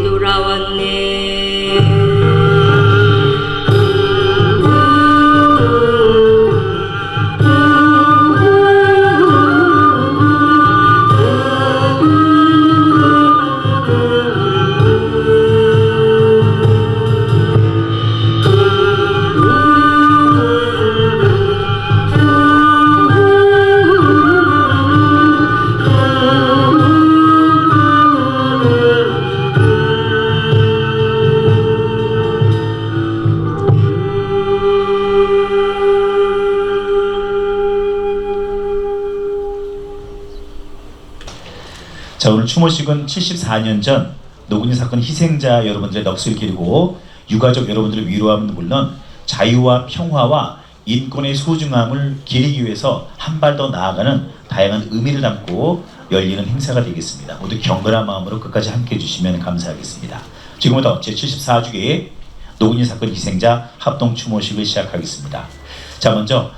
돌아왔네. 자, 오늘 추모식은 74년 전 노근이 사건 희생자 여러분들의 넋을 기리고 유가족 여러분들을 위로하는 물론 자유와 평화와 인권의 소중함을 기리기 위해서 한 발 더 나아가는 다양한 의미를 담고 열리는 행사가 되겠습니다. 모두 경건한 마음으로 끝까지 함께해 주시면 감사하겠습니다. 지금부터 제74주기 노근이 사건 희생자 합동 추모식을 시작하겠습니다. 자, 먼저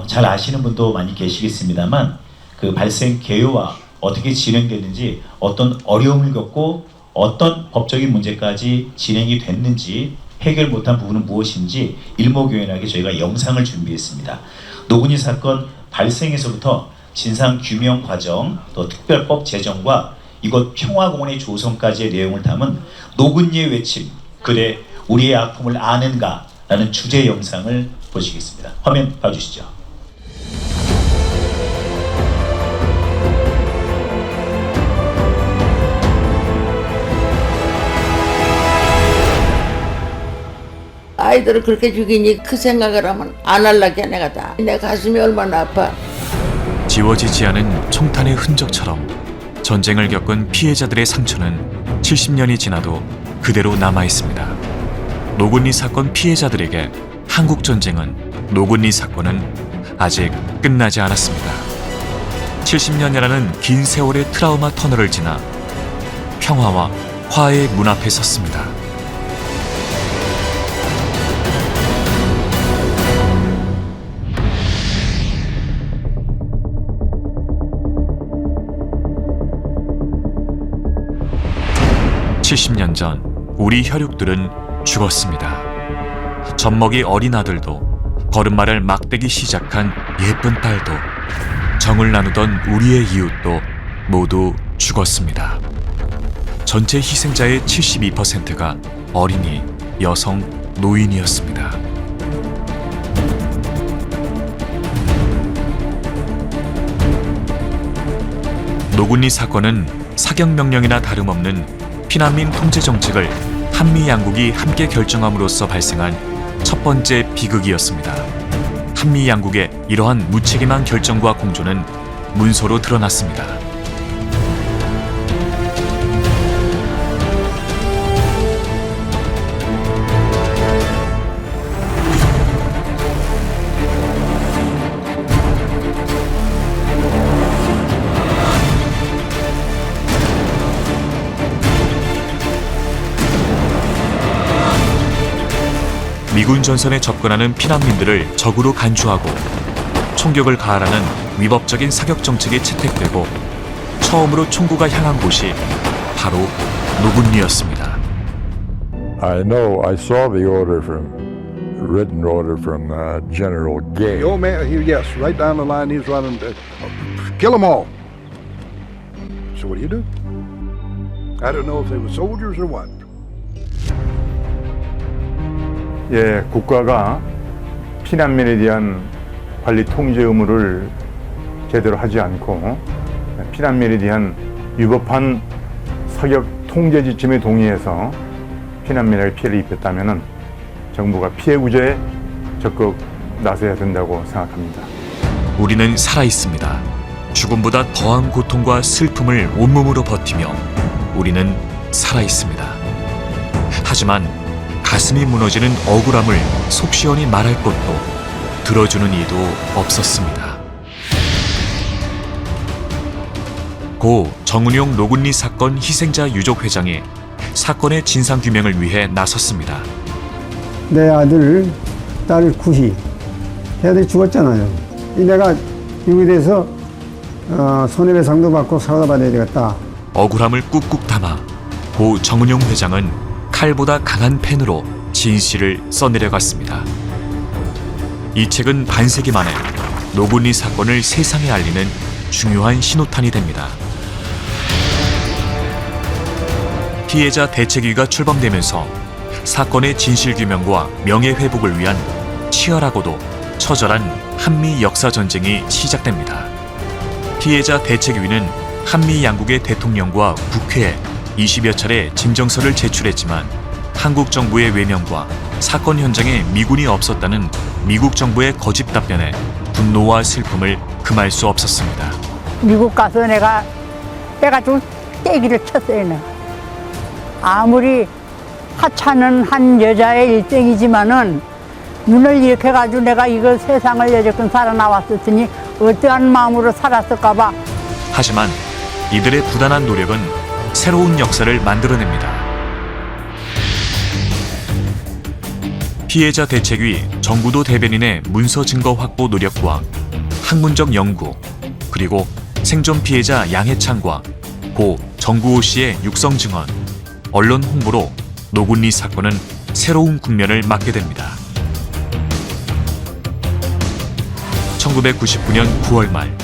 잘 아시는 분도 많이 계시겠습니다만 그 발생 개요와 어떻게 진행됐는지, 어떤 어려움을 겪고 어떤 법적인 문제까지 진행이 됐는지, 해결 못한 부분은 무엇인지 일목요연하게 저희가 영상을 준비했습니다. 노근이 사건 발생에서부터 진상규명 과정, 또 특별법 제정과 이곳 평화공원의 조성까지의 내용을 담은 노근이의 외침, 그래 우리의 아픔을 아는가? 라는 주제 영상을 보시겠습니다. 화면 봐주시죠. 아이들을 그렇게 죽이니 그 생각을 하면 안 할라게 내가 다. 내 가슴이 얼마나 아파. 지워지지 않은 총탄의 흔적처럼 전쟁을 겪은 피해자들의 상처는 70년이 지나도 그대로 남아있습니다. 노근리 사건 피해자들에게 한국전쟁은, 노근리 사건은 아직 끝나지 않았습니다. 70년이라는 긴 세월의 트라우마 터널을 지나 평화와 화해의 문 앞에 섰습니다. (70년) 전 우리 혈육들은 죽었습니다. 젖먹이 어린 아들도, 걸음마를 막대기 시작한 예쁜 딸도, 정을 나누던 우리의 이웃도 모두 죽었습니다. 전체 희생자의 72%가 어린이, 여성, 노인이었습니다. 노근리 사건은 사격명령이나 다름없는 피난민 통제 정책을 한미 양국이 함께 결정함으로써 발생한 첫 번째 비극이었습니다. 한미 양국의 이러한 무책임한 결정과 공조는 문서로 드러났습니다. 미군 전선에 접근하는 피난민들을 적으로 간주하고 총격을 가하라는 위법적인 사격 정책이 채택되고 처음으로 총구가 향한 곳이 바로 노근리였습니다. I know. I saw the order from written order from General Gay. The old man, yes, right down the line. He's running to kill them all. So what do? I don't know if they were soldiers or what. 예, 국가가 피난민에 대한 관리 통제 의무를 제대로 하지 않고 피난민에 대한 위법한 사격 통제 지침에 동의해서 피난민에게 피해를 입혔다면 정부가 피해 구제에 적극 나서야 된다고 생각합니다. 우리는 살아있습니다. 죽음보다 더한 고통과 슬픔을 온몸으로 버티며 우리는 살아있습니다. 하지만 가슴이 무너지는 억울함을 속 시원히 말할 것도 들어주는 이도 없었습니다. 고 정은용 노근리 사건 희생자 유족회장이 사건의 진상규명을 위해 나섰습니다. 내 아들, 딸 구희, 걔들이 죽었잖아요. 내가 이거에 대해서 손해배상도 받고 사과도 받아야 되겠다. 억울함을 꾹꾹 담아 고 정은용 회장은 칼보다 강한 펜으로 진실을 써내려갔습니다. 이 책은 반세기 만에 노군리 사건을 세상에 알리는 중요한 신호탄이 됩니다. 피해자 대책위가 출범되면서 사건의 진실규명과 명예회복을 위한 치열하고도 처절한 한미 역사전쟁이 시작됩니다. 피해자 대책위는 한미 양국의 대통령과 국회에 20여 차례 진정서를 제출했지만 한국 정부의 외면과 사건 현장에 미군이 없었다는 미국 정부의 거짓 답변에 분노와 슬픔을 금할 수 없었습니다. 미국 가서 내가 빼가지고 떼기를 쳤어요. 내가. 아무리 하찮은 한 여자의 일생이지만은 눈을 이렇게 가지고 내가 이거 세상을 여태껏 살아나왔었으니 어떠한 마음으로 살았을까봐. 하지만 이들의 부단한 노력은 새로운 역사를 만들어냅니다. 피해자 대책위 정구도 대변인의 문서 증거 확보 노력과 학문적 연구, 그리고 생존 피해자 양해찬과 고 정구호 씨의 육성 증언, 언론 홍보로 노군리 사건은 새로운 국면을 맞게 됩니다. 1999년 9월 말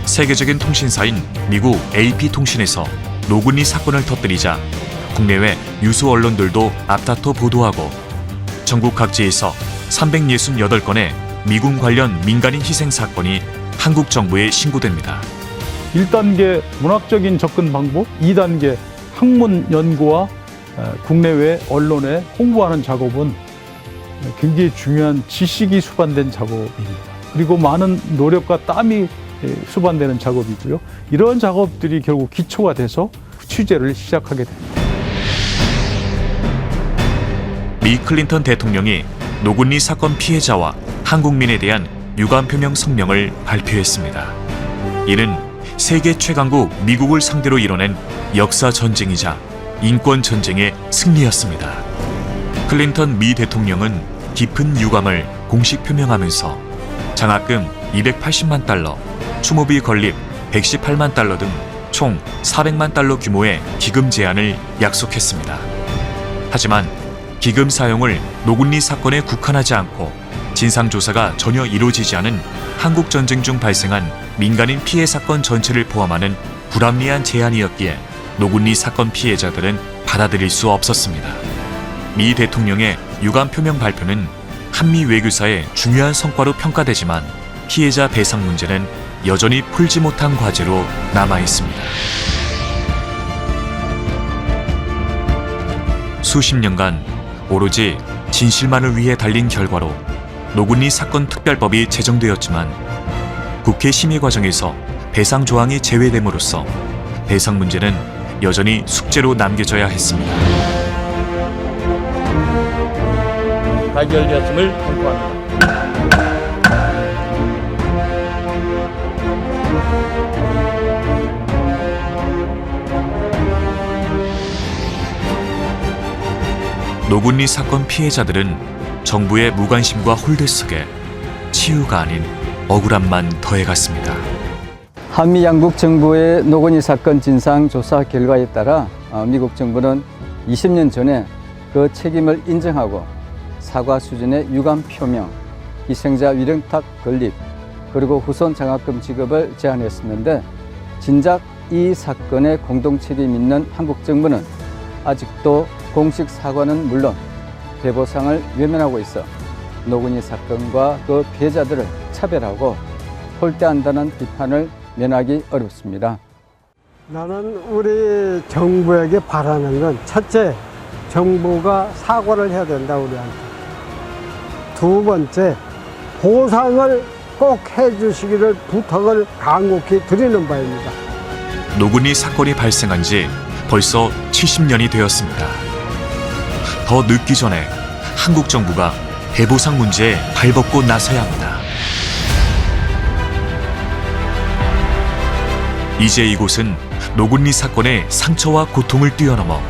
세계적인 통신사인 미국 AP통신에서 노군리 사건을 터뜨리자 국내외 유수 언론들도 앞다퉈 보도하고 전국 각지에서 368건의 미군 관련 민간인 희생 사건이 한국 정부에 신고됩니다. 1단계 문학적인 접근 방법, 2단계 학문 연구와 국내외 언론에 홍보하는 작업은 굉장히 중요한 지식이 수반된 작업입니다. 그리고 많은 노력과 땀이 수반되는 작업이고요. 이런 작업들이 결국 기초가 돼서 취재를 시작하게 됩니다. 미 클린턴 대통령이 노군리 사건 피해자와 한국민에 대한 유감 표명 성명을 발표했습니다. 이는 세계 최강국 미국을 상대로 이뤄낸 역사 전쟁이자 인권 전쟁의 승리였습니다. 클린턴 미 대통령은 깊은 유감을 공식 표명하면서 장학금 280만 달러, 추모비 건립 118만 달러 등 총 400만 달러 규모의 기금 제안을 약속했습니다. 하지만 기금 사용을 노군리 사건에 국한하지 않고 진상조사가 전혀 이루어지지 않은 한국 전쟁 중 발생한 민간인 피해 사건 전체를 포함하는 불합리한 제안이었기에 노군리 사건 피해자들은 받아들일 수 없었습니다. 미 대통령의 유감 표명 발표는 한미 외교사의 중요한 성과로 평가되지만 피해자 배상 문제는 여전히 풀지 못한 과제로 남아 있습니다. 수십 년간 오로지 진실만을 위해 달린 결과로 노군리 사건 특별법이 제정되었지만 국회 심의 과정에서 배상 조항이 제외됨으로써 배상 문제는 여전히 숙제로 남겨져야 했습니다. 가결되었음을 통보합니다. 노군리 사건 피해자들은 정부의 무관심과 홀대 속에 치유가 아닌 억울함만 더해갔습니다. 한미 양국 정부의 노군리 사건 진상 조사 결과에 따라 미국 정부는 20년 전에 그 책임을 인정하고 사과 수준의 유감 표명, 희생자 위령탁 건립, 그리고 후손 장학금 지급을 제안했었는데 진작 이 사건에 공동 책임 있는 한국 정부는 아직도 공식 사과는 물론 배보상을 외면하고 있어 노군리 사건과 그 피해자들을 차별하고 홀대한다는 비판을 면하기 어렵습니다. 나는 우리 정부에게 바라는 건 첫째, 정부가 사과를 해야 된다 우리한테. 두 번째, 보상을 꼭 해주시기를 부탁을 간곡히 드리는 바입니다. 노군리 사건이 발생한 지 벌써 70년이 되었습니다. 더 늦기 전에 한국 정부가 배보상 문제에 발벗고 나서야 합니다. 이제 이곳은 노군리 사건의 상처와 고통을 뛰어넘어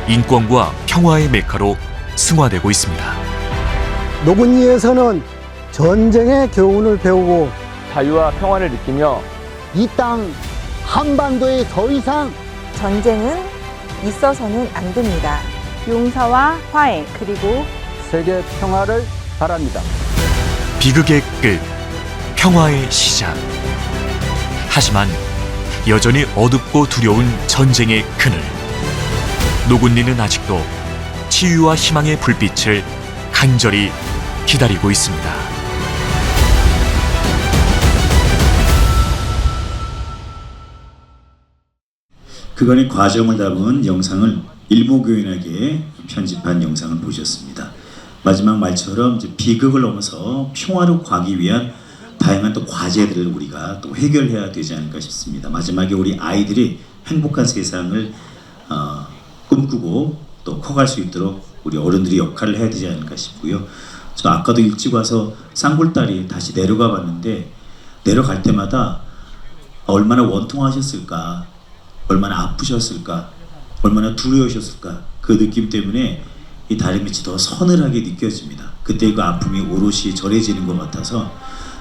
인권과 평화의 메카로 승화되고 있습니다. 노군리에서는 전쟁의 교훈을 배우고 자유와 평화를 느끼며 이 땅 한반도에 더 이상 전쟁은 있어서는 안 됩니다. 용서와 화해 그리고 세계 평화를 바랍니다. 비극의 끝, 평화의 시작. 하지만 여전히 어둡고 두려운 전쟁의 그늘. 노군리는 아직도 치유와 희망의 불빛을 간절히 기다리고 있습니다. 그간의 과정을 담은 영상을 일목요연하게 편집한 영상을 보셨습니다. 마지막 말처럼 이제 비극을 넘어서 평화로 가기 위한 다양한 또 과제들을 우리가 또 해결해야 되지 않을까 싶습니다. 마지막에 우리 아이들이 행복한 세상을 꿈꾸고 또 커갈 수 있도록 우리 어른들이 역할을 해야 되지 않을까 싶고요. 저 아까도 일찍 와서 쌍불딸이 다시 내려가 봤는데 내려갈 때마다 얼마나 원통하셨을까, 얼마나 아프셨을까, 얼마나 두려우셨을까, 그 느낌 때문에 이 다리 밑이 더 서늘하게 느껴집니다. 그때 그 아픔이 오롯이 절해지는 것 같아서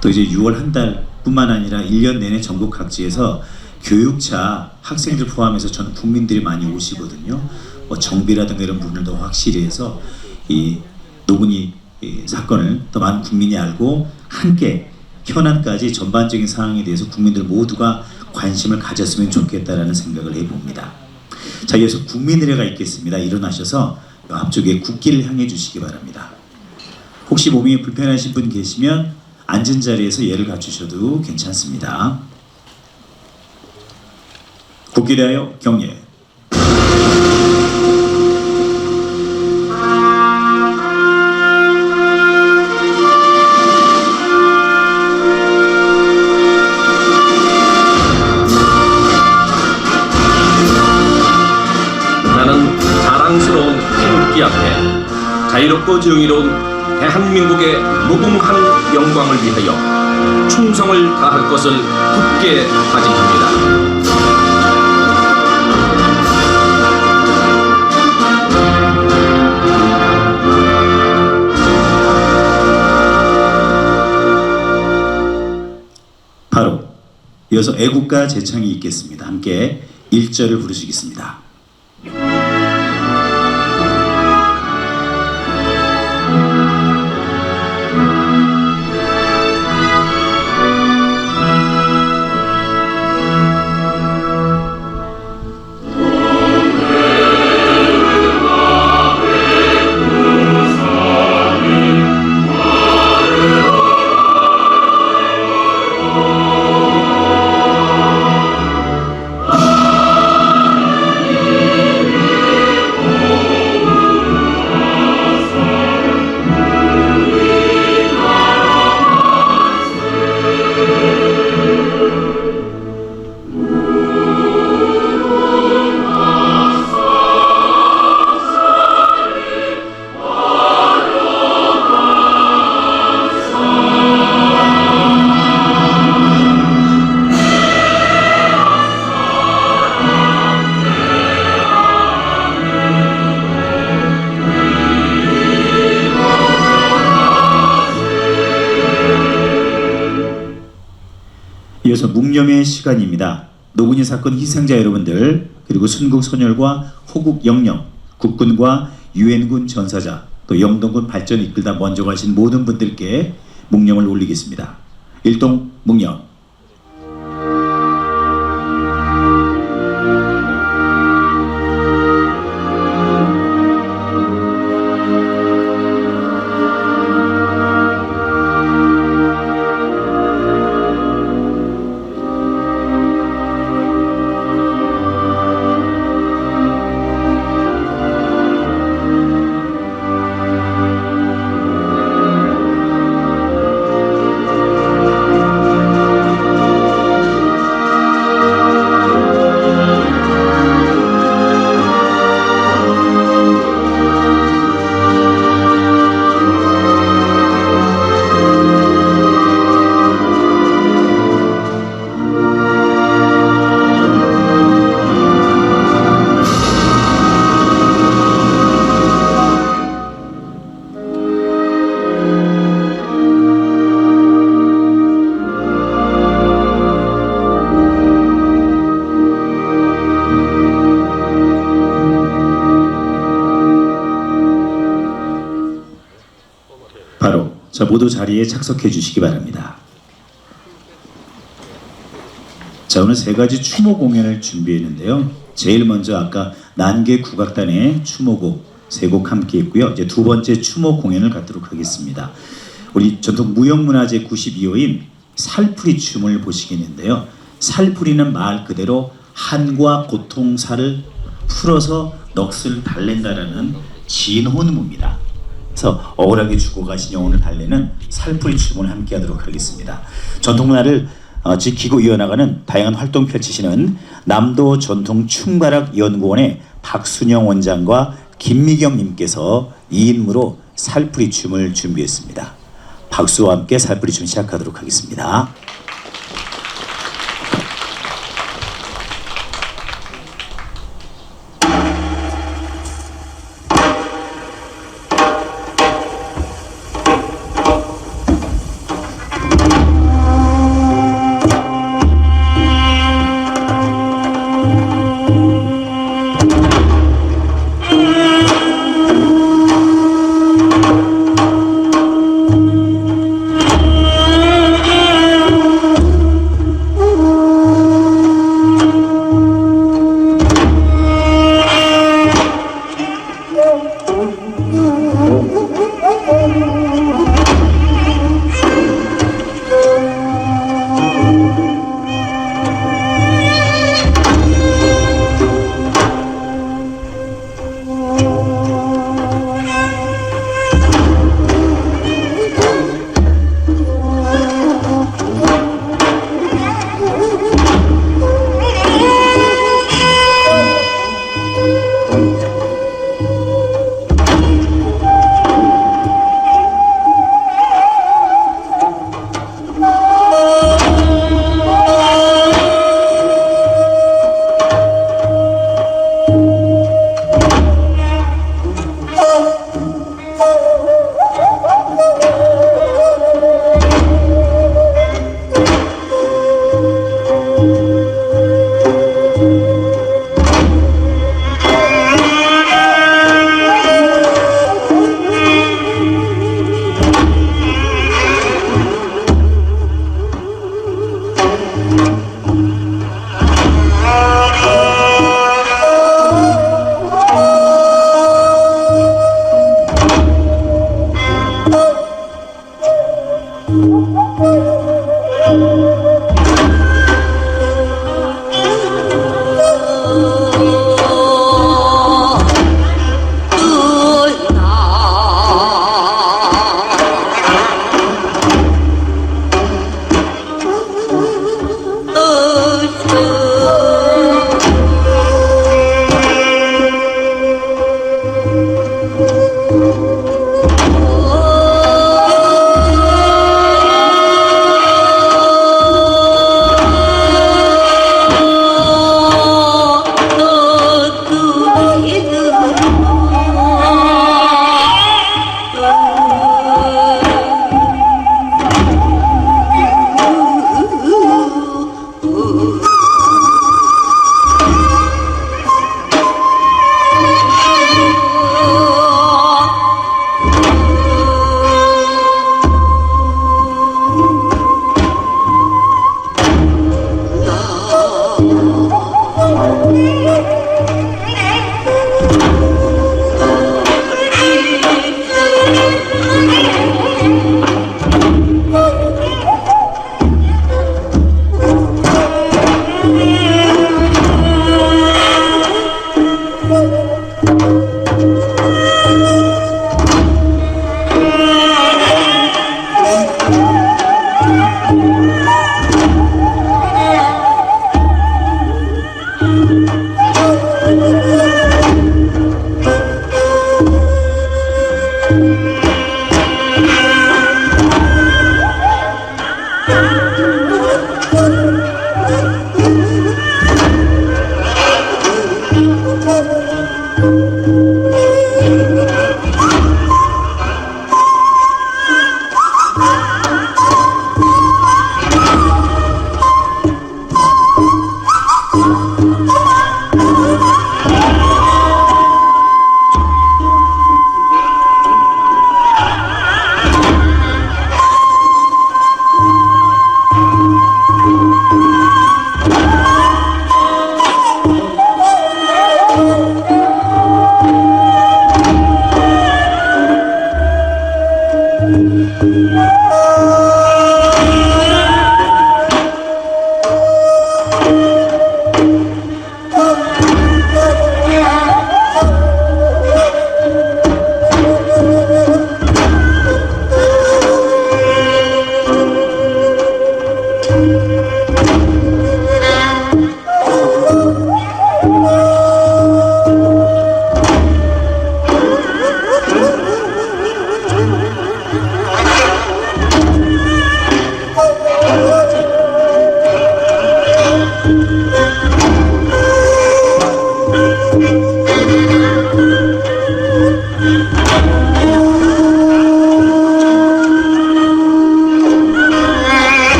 또 이제 6월 한 달뿐만 아니라 1년 내내 전국 각지에서 교육차 학생들 포함해서 전 국민들이 많이 오시거든요. 뭐 정비라든가 이런 부분을 더 확실히 해서 이 노군이 사건을 더 많은 국민이 알고 함께 현안까지 전반적인 상황에 대해서 국민들 모두가 관심을 가졌으면 좋겠다라는 생각을 해봅니다. 자, 이어서 국민의례가 있겠습니다. 일어나셔서 앞쪽에 국기를 향해 주시기 바랍니다. 혹시 몸이 불편하신 분 계시면 앉은 자리에서 예를 갖추셔도 괜찮습니다. 국기를 하여 경례. 나는 자랑스러운 태극기 앞에 자유롭고 정의로운 대한민국의 무궁한 영광을 위하여 충성을 다할 것을 굳게 다짐합니다. 바로 이어서 애국가 제창이 있겠습니다. 함께 1절을 부르시겠습니다. 이어서 묵념의 시간입니다. 노군이 사건 희생자 여러분들, 그리고 순국선열과 호국 영령, 국군과 유엔군 전사자, 또 영동군 발전을 이끌다 먼저 가신 모든 분들께 묵념을 올리겠습니다. 일동 묵념. 자, 모두 자리에 착석해 주시기 바랍니다. 자, 오늘 세 가지 추모 공연을 준비했는데요. 제일 먼저 아까 난계 국악단의 추모곡 세 곡 함께 했고요. 이제 두 번째 추모 공연을 갖도록 하겠습니다. 우리 전통 무형문화재 92호인 살풀이 춤을 보시겠는데요. 살풀이는 말 그대로 한과 고통사를 풀어서 넋을 달랜다라는 진혼무입니다. 그래서 억울하게 죽어가신 영혼을 달래는 살풀이 춤을 함께 하도록 하겠습니다. 전통문화를 지키고 이어나가는 다양한 활동 펼치시는 남도 전통 춤가락 연구원의 박순영 원장과 김미경 님께서 2인무로 살풀이 춤을 준비했습니다. 박수와 함께 살풀이 춤 시작하도록 하겠습니다.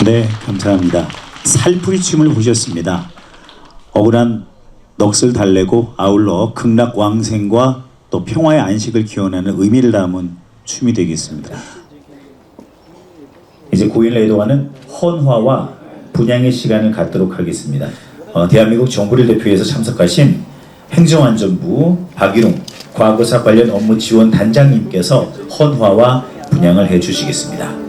네, 감사합니다. 살풀이춤을 보셨습니다. 억울한 넋을 달래고 아울러 극락왕생과 또 평화의 안식을 기원하는 의미를 담은 춤이 되겠습니다. 이제 고인을 애도하는 헌화와 분향의 시간을 갖도록 하겠습니다. 대한민국 정부를 대표해서 참석하신 행정안전부 박일웅 과거사 관련 업무 지원 단장님께서 헌화와 분향을 해주시겠습니다.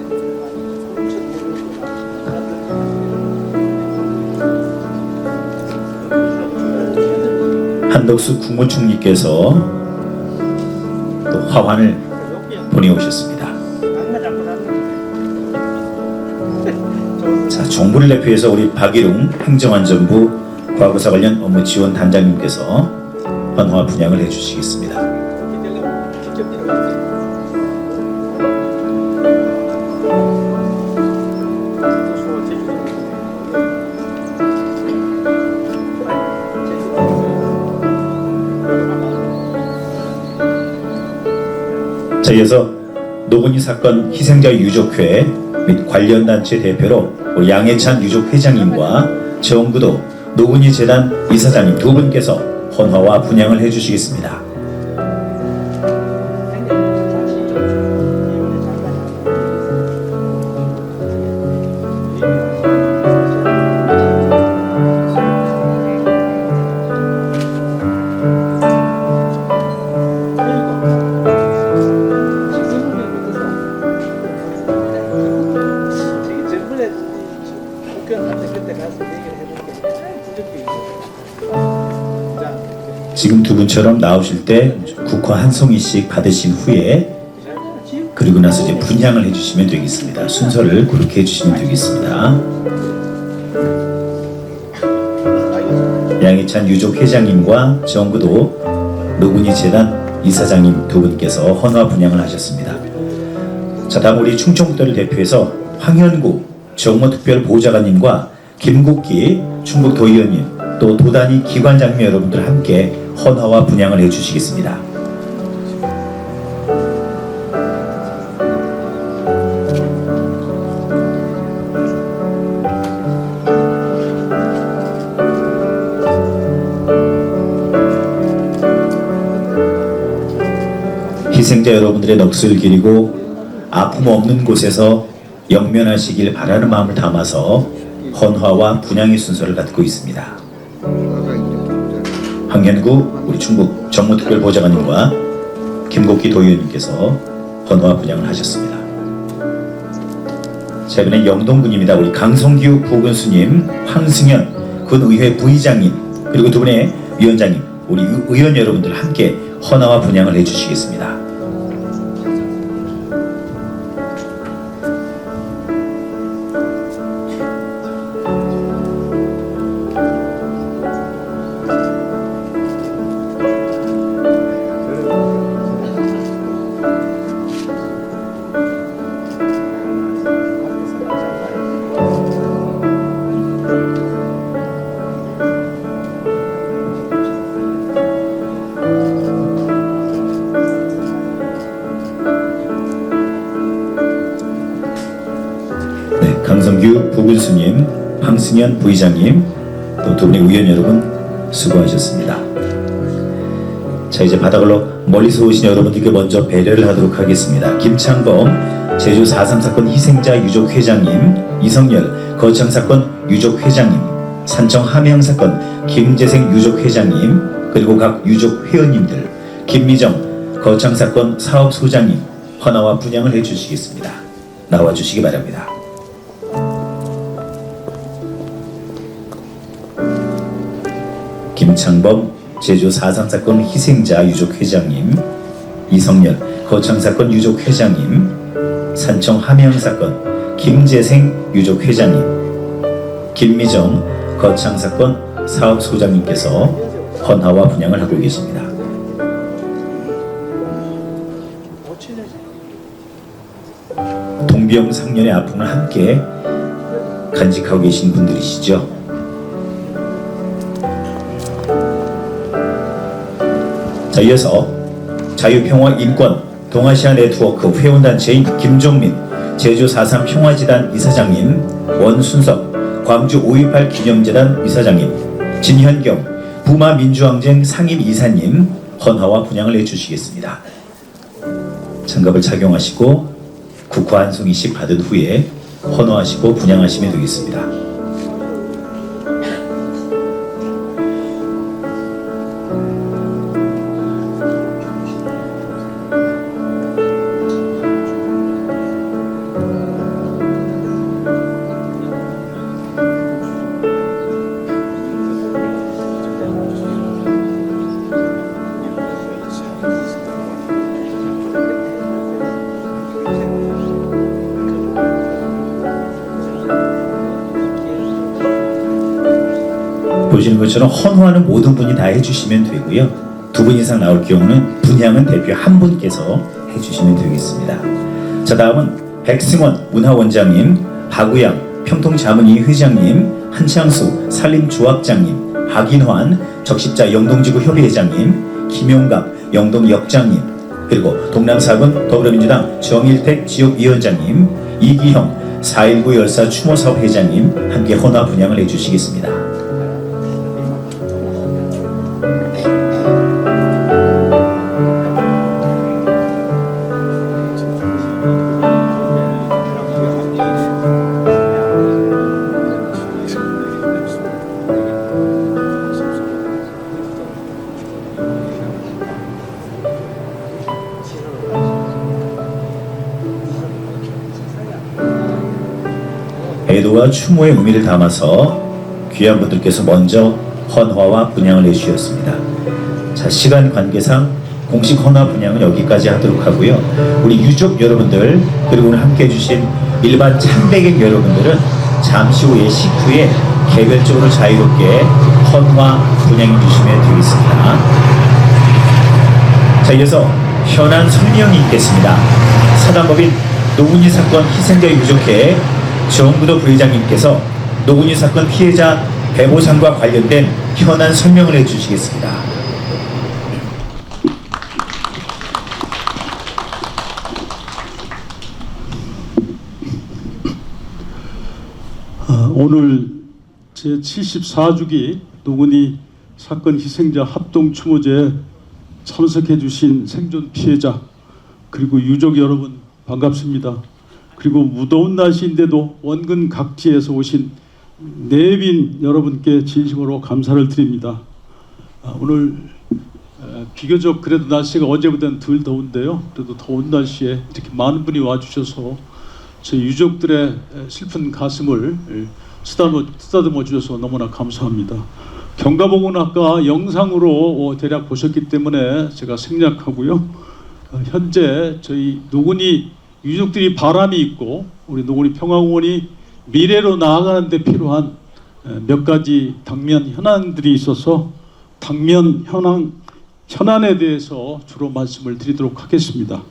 한덕수 국무총리께서 또 화환을 보내오셨습니다. 자, 정부를 대표해서 우리 박일웅 행정안전부 과거사 관련 업무 지원 단장님께서 헌화 분향을 해주시겠습니다. 자, 이어서 노건희 사건 희생자 유족회 및 관련 단체 대표로 우리 양해찬 유족회장님과 정구도 노건희 재단 이사장님 두 분께서 헌화와 분향을 해주시겠습니다. 지금 두 분처럼 나오실 때 국화 한 송이씩 받으신 후에 그리고 나서 이제 분향을 해주시면 되겠습니다. 순서를 그렇게 해주시면 되겠습니다. 양해찬 유족회장님과 정구도 노군이 재단 이사장님 두 분께서 헌화 분향을 하셨습니다. 자, 다음 우리 충청북도를 대표해서 황현구 정무특별보좌관님과 김국기 충북도의원님 또 도단위 기관장님 여러분들 함께 헌화와 분향을 해주시겠습니다. 희생자 여러분들의 넋을 기리고 아픔 없는 곳에서 영면하시길 바라는 마음을 담아서 헌화와 분향의 순서를 갖고 있습니다. 황현구 우리 충북 정무특별보좌관님과 김국기 도의원님께서 헌화 분향을 하셨습니다. 자, 이번엔 영동군입니다. 우리 강성규 부군수님, 황승현 군의회 부의장님 그리고 두 분의 위원장님 우리 의원 여러분들 함께 헌화와 분향을 해주시겠습니다. 강성규 부군수님, 황승현 부의장님, 또 두 분의 의원 여러분 수고하셨습니다. 자, 이제 바다걸로 멀리서 오신 여러분들께 먼저 배려를 하도록 하겠습니다. 김창범 제주 4.3 사건 희생자 유족회장님, 이성열 거창사건 유족회장님, 산청 함양사건 김재생 유족회장님, 그리고 각 유족회원님들, 김미정 거창사건 사업소장님 헌화와 분향을 해주시겠습니다. 나와주시기 바랍니다. 김창범 제주 4.3 사건 희생자 유족회장님, 이성열 거창사건 유족회장님, 산청 함양사건 김재생 유족회장님, 김미정 거창사건 사업소장님께서 헌화와 분향을 하고 계십니다. 동병상련의 아픔을 함께 간직하고 계신 분들이시죠. 자, 이어서 자유평화인권 동아시아 네트워크 회원단체인 김종민 제주 4.3 평화재단 이사장님, 원순석 광주 5.18 기념재단 이사장님, 진현경 부마민주항쟁 상임 이사님 헌화와 분향을 해주시겠습니다. 장갑을 착용하시고 국화 한 송이씩 받은 후에 헌화하시고 분향하시면 되겠습니다. 보시는 것처럼 헌화는 모든 분이 다 해주시면 되고요. 2분 이상 나올 경우는 분향은 대표 한 분께서 해주시면 되겠습니다. 자, 다음은 백승원 문화원장님, 박우양 평통자문위 회장님, 한창수 산림조합장님, 박인환 적십자 영동지구 협의회장님, 김용갑 영동역장님, 그리고 동남사군 더불어민주당 정일택 지역위원장님, 이기형 4.19 열사 추모사업 회장님 함께 헌화 분향을 해주시겠습니다. 애도와 추모의 의미를 담아서 귀한 분들께서 먼저 헌화와 분향을 해주셨습니다. 자, 시간 관계상 공식 헌화 분향은 여기까지 하도록 하고요. 우리 유족 여러분들 그리고 오늘 함께 해주신 일반 참배객 여러분들은 잠시 후 예식 후에 개별적으로 자유롭게 헌화 분향해 주시면 되겠습니다. 자, 이어서 현안 설명이 있겠습니다. 사단법인 노군이 사건 희생자 유족회 정부도 부회장님께서 노군이 사건 피해자 배보상과 관련된 현안 설명을 해주시겠습니다. 오늘 제74주기 노군이 사건 희생자 합동추모제에 참석해 주신 생존 피해자 그리고 유족 여러분 반갑습니다. 그리고 무더운 날씨인데도 원근 각지에서 오신 내빈 여러분께 진심으로 감사를 드립니다. 오늘 비교적 그래도 날씨가 어제보다는 덜 더운데요. 그래도 더운 날씨에 이렇게 많은 분이 와주셔서 제 유족들의 슬픈 가슴을 쓰다듬어 주셔서 너무나 감사합니다. 경가복은 아까 영상으로 대략 보셨기 때문에 제가 생략하고요. 현재 저희 노군이 유족들이 바람이 있고 우리 노군이 평화공원이 미래로 나아가는 데 필요한 몇 가지 당면 현안들이 있어서 당면 현안에 대해서 주로 말씀을 드리도록 하겠습니다.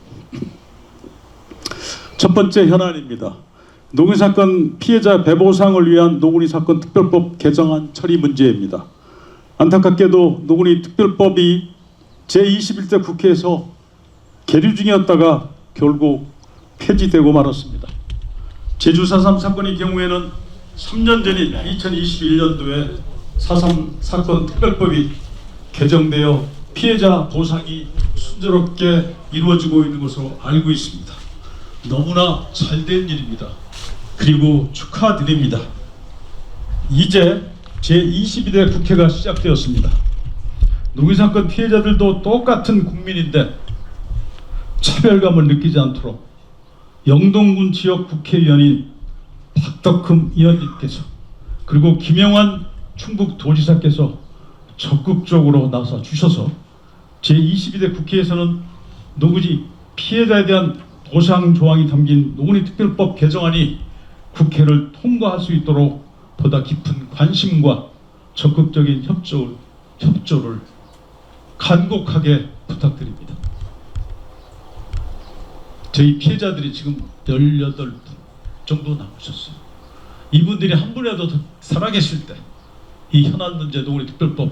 첫 번째 현안입니다. 노군이 사건 피해자 배보상을 위한 노군이 사건 특별법 개정안 처리 문제입니다. 안타깝게도 노군이 특별법이 제21대 국회에서 계류 중이었다가 결국 폐지되고 말았습니다. 제주 4.3 사건의 경우에는 3년 전인 2021년도에 4.3 사건 특별법이 개정되어 피해자 보상이 순조롭게 이루어지고 있는 것으로 알고 있습니다. 너무나 잘된 일입니다. 그리고 축하드립니다. 이제 제22대 국회가 시작되었습니다. 노군이 사건 피해자들도 똑같은 국민인데 차별감을 느끼지 않도록 영동군 지역 국회의원인 박덕흠 의원님께서 그리고 김영환 충북도지사께서 적극적으로 나서 주셔서 제22대 국회에서는 노군이 피해자에 대한 보상 조항이 담긴 노군이 특별법 개정안이 국회를 통과할 수 있도록 보다 깊은 관심과 적극적인 협조를 간곡하게 부탁드립니다. 저희 피해자들이 지금 18분 정도 남으셨어요. 이분들이 한 분이라도 더 살아계실 때 이 현안 문제 노군이 특별법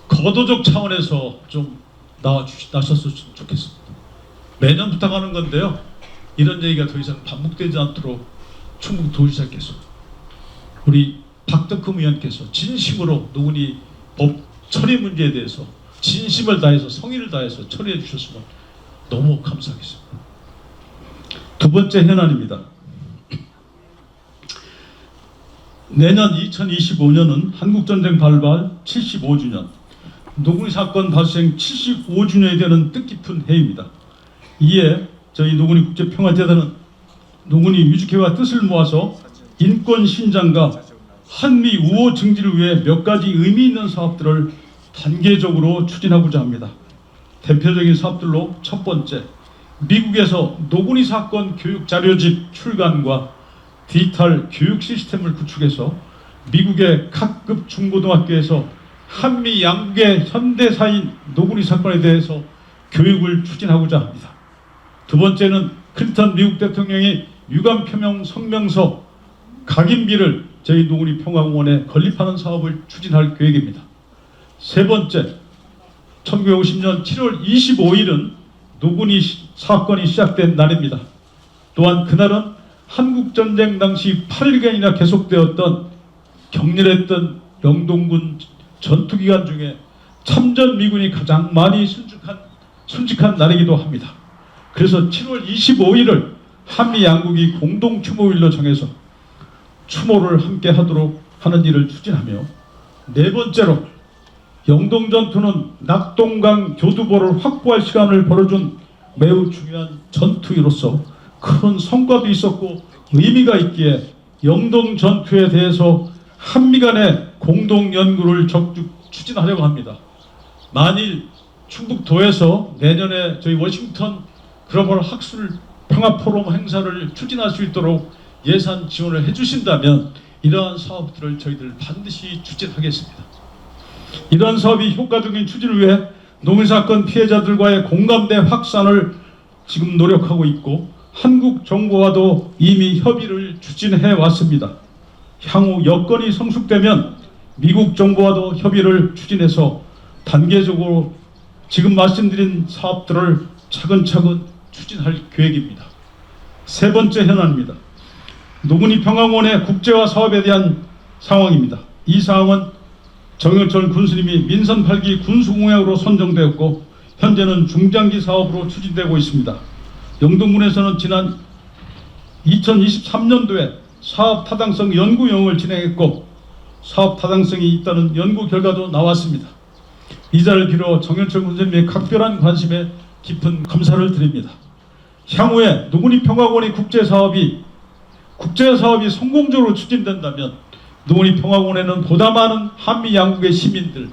거도적 차원에서 좀 나셨으면 좋겠습니다. 매년 부탁하는 건데요. 이런 얘기가 더 이상 반복되지 않도록 충북 도지사께서 우리 박덕흠 의원께서 진심으로 노건이 법 처리 문제에 대해서 진심을 다해서 성의를 다해서 처리해 주셨으면 너무 감사하겠습니다. 두 번째 현안입니다. 내년 2025년은 한국전쟁 발발 75주년, 노군이 사건 발생 75주년이 되는 뜻깊은 해입니다. 이에 저희 노군이 국제평화재단은 노군이 유족회와 뜻을 모아서 인권 신장과 한미 우호 증진을 위해 몇 가지 의미 있는 사업들을 단계적으로 추진하고자 합니다. 대표적인 사업들로 첫 번째, 미국에서 노군이 사건 교육 자료집 출간과 디지털 교육 시스템을 구축해서 미국의 각급 중고등학교에서 한미 양국의 현대사인 노군이 사건에 대해서 교육을 추진하고자 합니다. 두 번째는 클린턴 미국 대통령이 유감 표명 성명서 각인비를 저희 노군이 평화공원에 건립하는 사업을 추진할 계획입니다. 세 번째, 1950년 7월 25일은 노군이 사건이 시작된 날입니다. 또한 그날은 한국전쟁 당시 8일간이나 계속되었던 격렬했던 영동군 전투기간 중에 참전 미군이 가장 많이 순직한 날이기도 합니다. 그래서 7월 25일을 한미 양국이 공동 추모일로 정해서 추모를 함께 하도록 하는 일을 추진하며, 네 번째로 영동 전투는 낙동강 교두보를 확보할 시간을 벌어준 매우 중요한 전투로서 큰 성과도 있었고 의미가 있기에 영동 전투에 대해서 한미 간의 공동 연구를 적극 추진하려고 합니다. 만일 충북도에서 내년에 저희 워싱턴 글로벌 학술 평화 포럼 행사를 추진할 수 있도록 예산 지원을 해주신다면 이러한 사업들을 저희들 반드시 추진하겠습니다. 이러한 사업이 효과적인 추진을 위해 노무사건 피해자들과의 공감대 확산을 지금 노력하고 있고, 한국 정부와도 이미 협의를 추진해 왔습니다. 향후 여건이 성숙되면 미국 정부와도 협의를 추진해서 단계적으로 지금 말씀드린 사업들을 차근차근 추진할 계획입니다. 세 번째 현안입니다. 노군이 평화공원의 국제화 사업에 대한 상황입니다. 이 사항은 정영철 군수님이 민선 8기 군수공약으로 선정되었고 현재는 중장기 사업으로 추진되고 있습니다. 영동군에서는 지난 2023년도에 사업 타당성 연구 영역을 진행했고 사업 타당성이 있다는 연구 결과도 나왔습니다. 이 자리를 빌어 정영철 군수님의 각별한 관심에 깊은 감사를 드립니다. 향후에 노군이 평화공원의 국제사업이 성공적으로 추진된다면 노군이 평화공원에는 보다 많은 한미 양국의 시민들,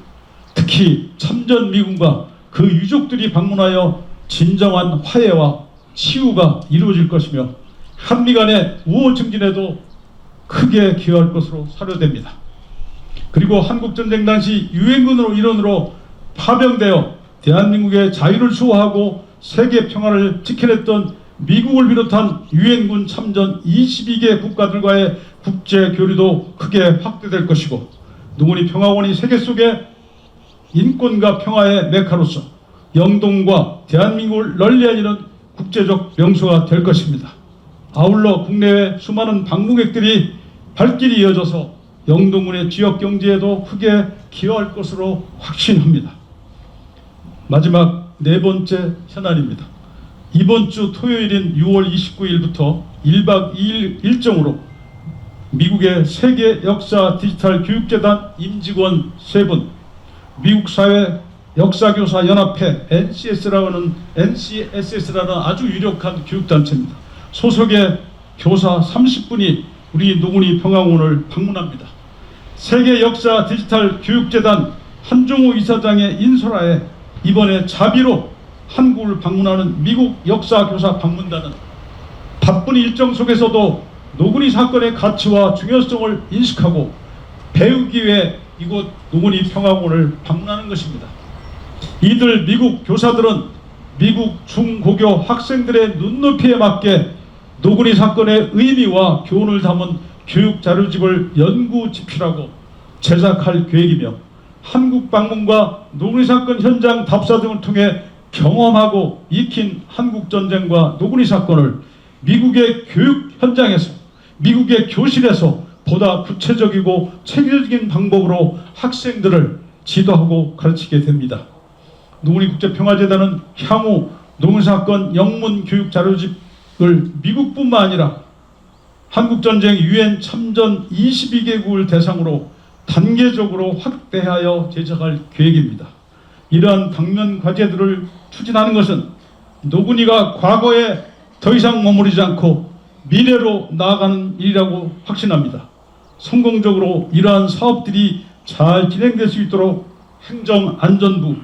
특히 참전 미군과 그 유족들이 방문하여 진정한 화해와 치유가 이루어질 것이며 한미 간의 우호 증진에도 크게 기여할 것으로 사료됩니다. 그리고 한국전쟁 당시 유엔군으로 일원으로 파병되어 대한민국의 자유를 수호하고 세계 평화를 지켜냈던 미국을 비롯한 유엔군 참전 22개 국가들과의 국제 교류도 크게 확대될 것이고, 노군이 평화공원이 세계 속의 인권과 평화의 메카로서 영동과 대한민국을 널리 알리는 국제적 명소가 될 것입니다. 아울러 국내외 수많은 방문객들이 발길이 이어져서 영동군의 지역 경제에도 크게 기여할 것으로 확신합니다. 마지막 네 번째 현안입니다. 이번 주 토요일인 6월 29일부터 1박 2일 일정으로 미국의 세계 역사 디지털 교육재단 임직원 3분, 미국 사회 역사교사 연합회 NCSS라는 아주 유력한 교육단체입니다. 소속의 교사 30분이 우리 노군이 평화공원을 방문합니다. 세계 역사 디지털 교육재단 한종우 이사장의 인솔하에 이번에 자비로 한국을 방문하는 미국 역사교사 방문단은 바쁜 일정 속에서도 노군이 사건의 가치와 중요성을 인식하고 배우기 위해 이곳 노군이 평화공원을 방문하는 것입니다. 이들 미국 교사들은 미국 중고교 학생들의 눈높이에 맞게 노군이 사건의 의미와 교훈을 담은 교육 자료집을 연구 집필하고 제작할 계획이며, 한국 방문과 노군이 사건 현장 답사 등을 통해 경험하고 익힌 한국 전쟁과 노군이 사건을 미국의 교육 현장에서, 미국의 교실에서 보다 구체적이고 체계적인 방법으로 학생들을 지도하고 가르치게 됩니다. 노구니 국제평화재단은 향후 노구니사건 영문 교육 자료집을 미국뿐만 아니라 한국전쟁 유엔 참전 22개국을 대상으로 단계적으로 확대하여 제작할 계획입니다. 이러한 당면 과제들을 추진하는 것은 노구니가 과거에 더 이상 머무르지 않고 미래로 나아가는 일이라고 확신합니다. 성공적으로 이러한 사업들이 잘 진행될 수 있도록 행정안전부,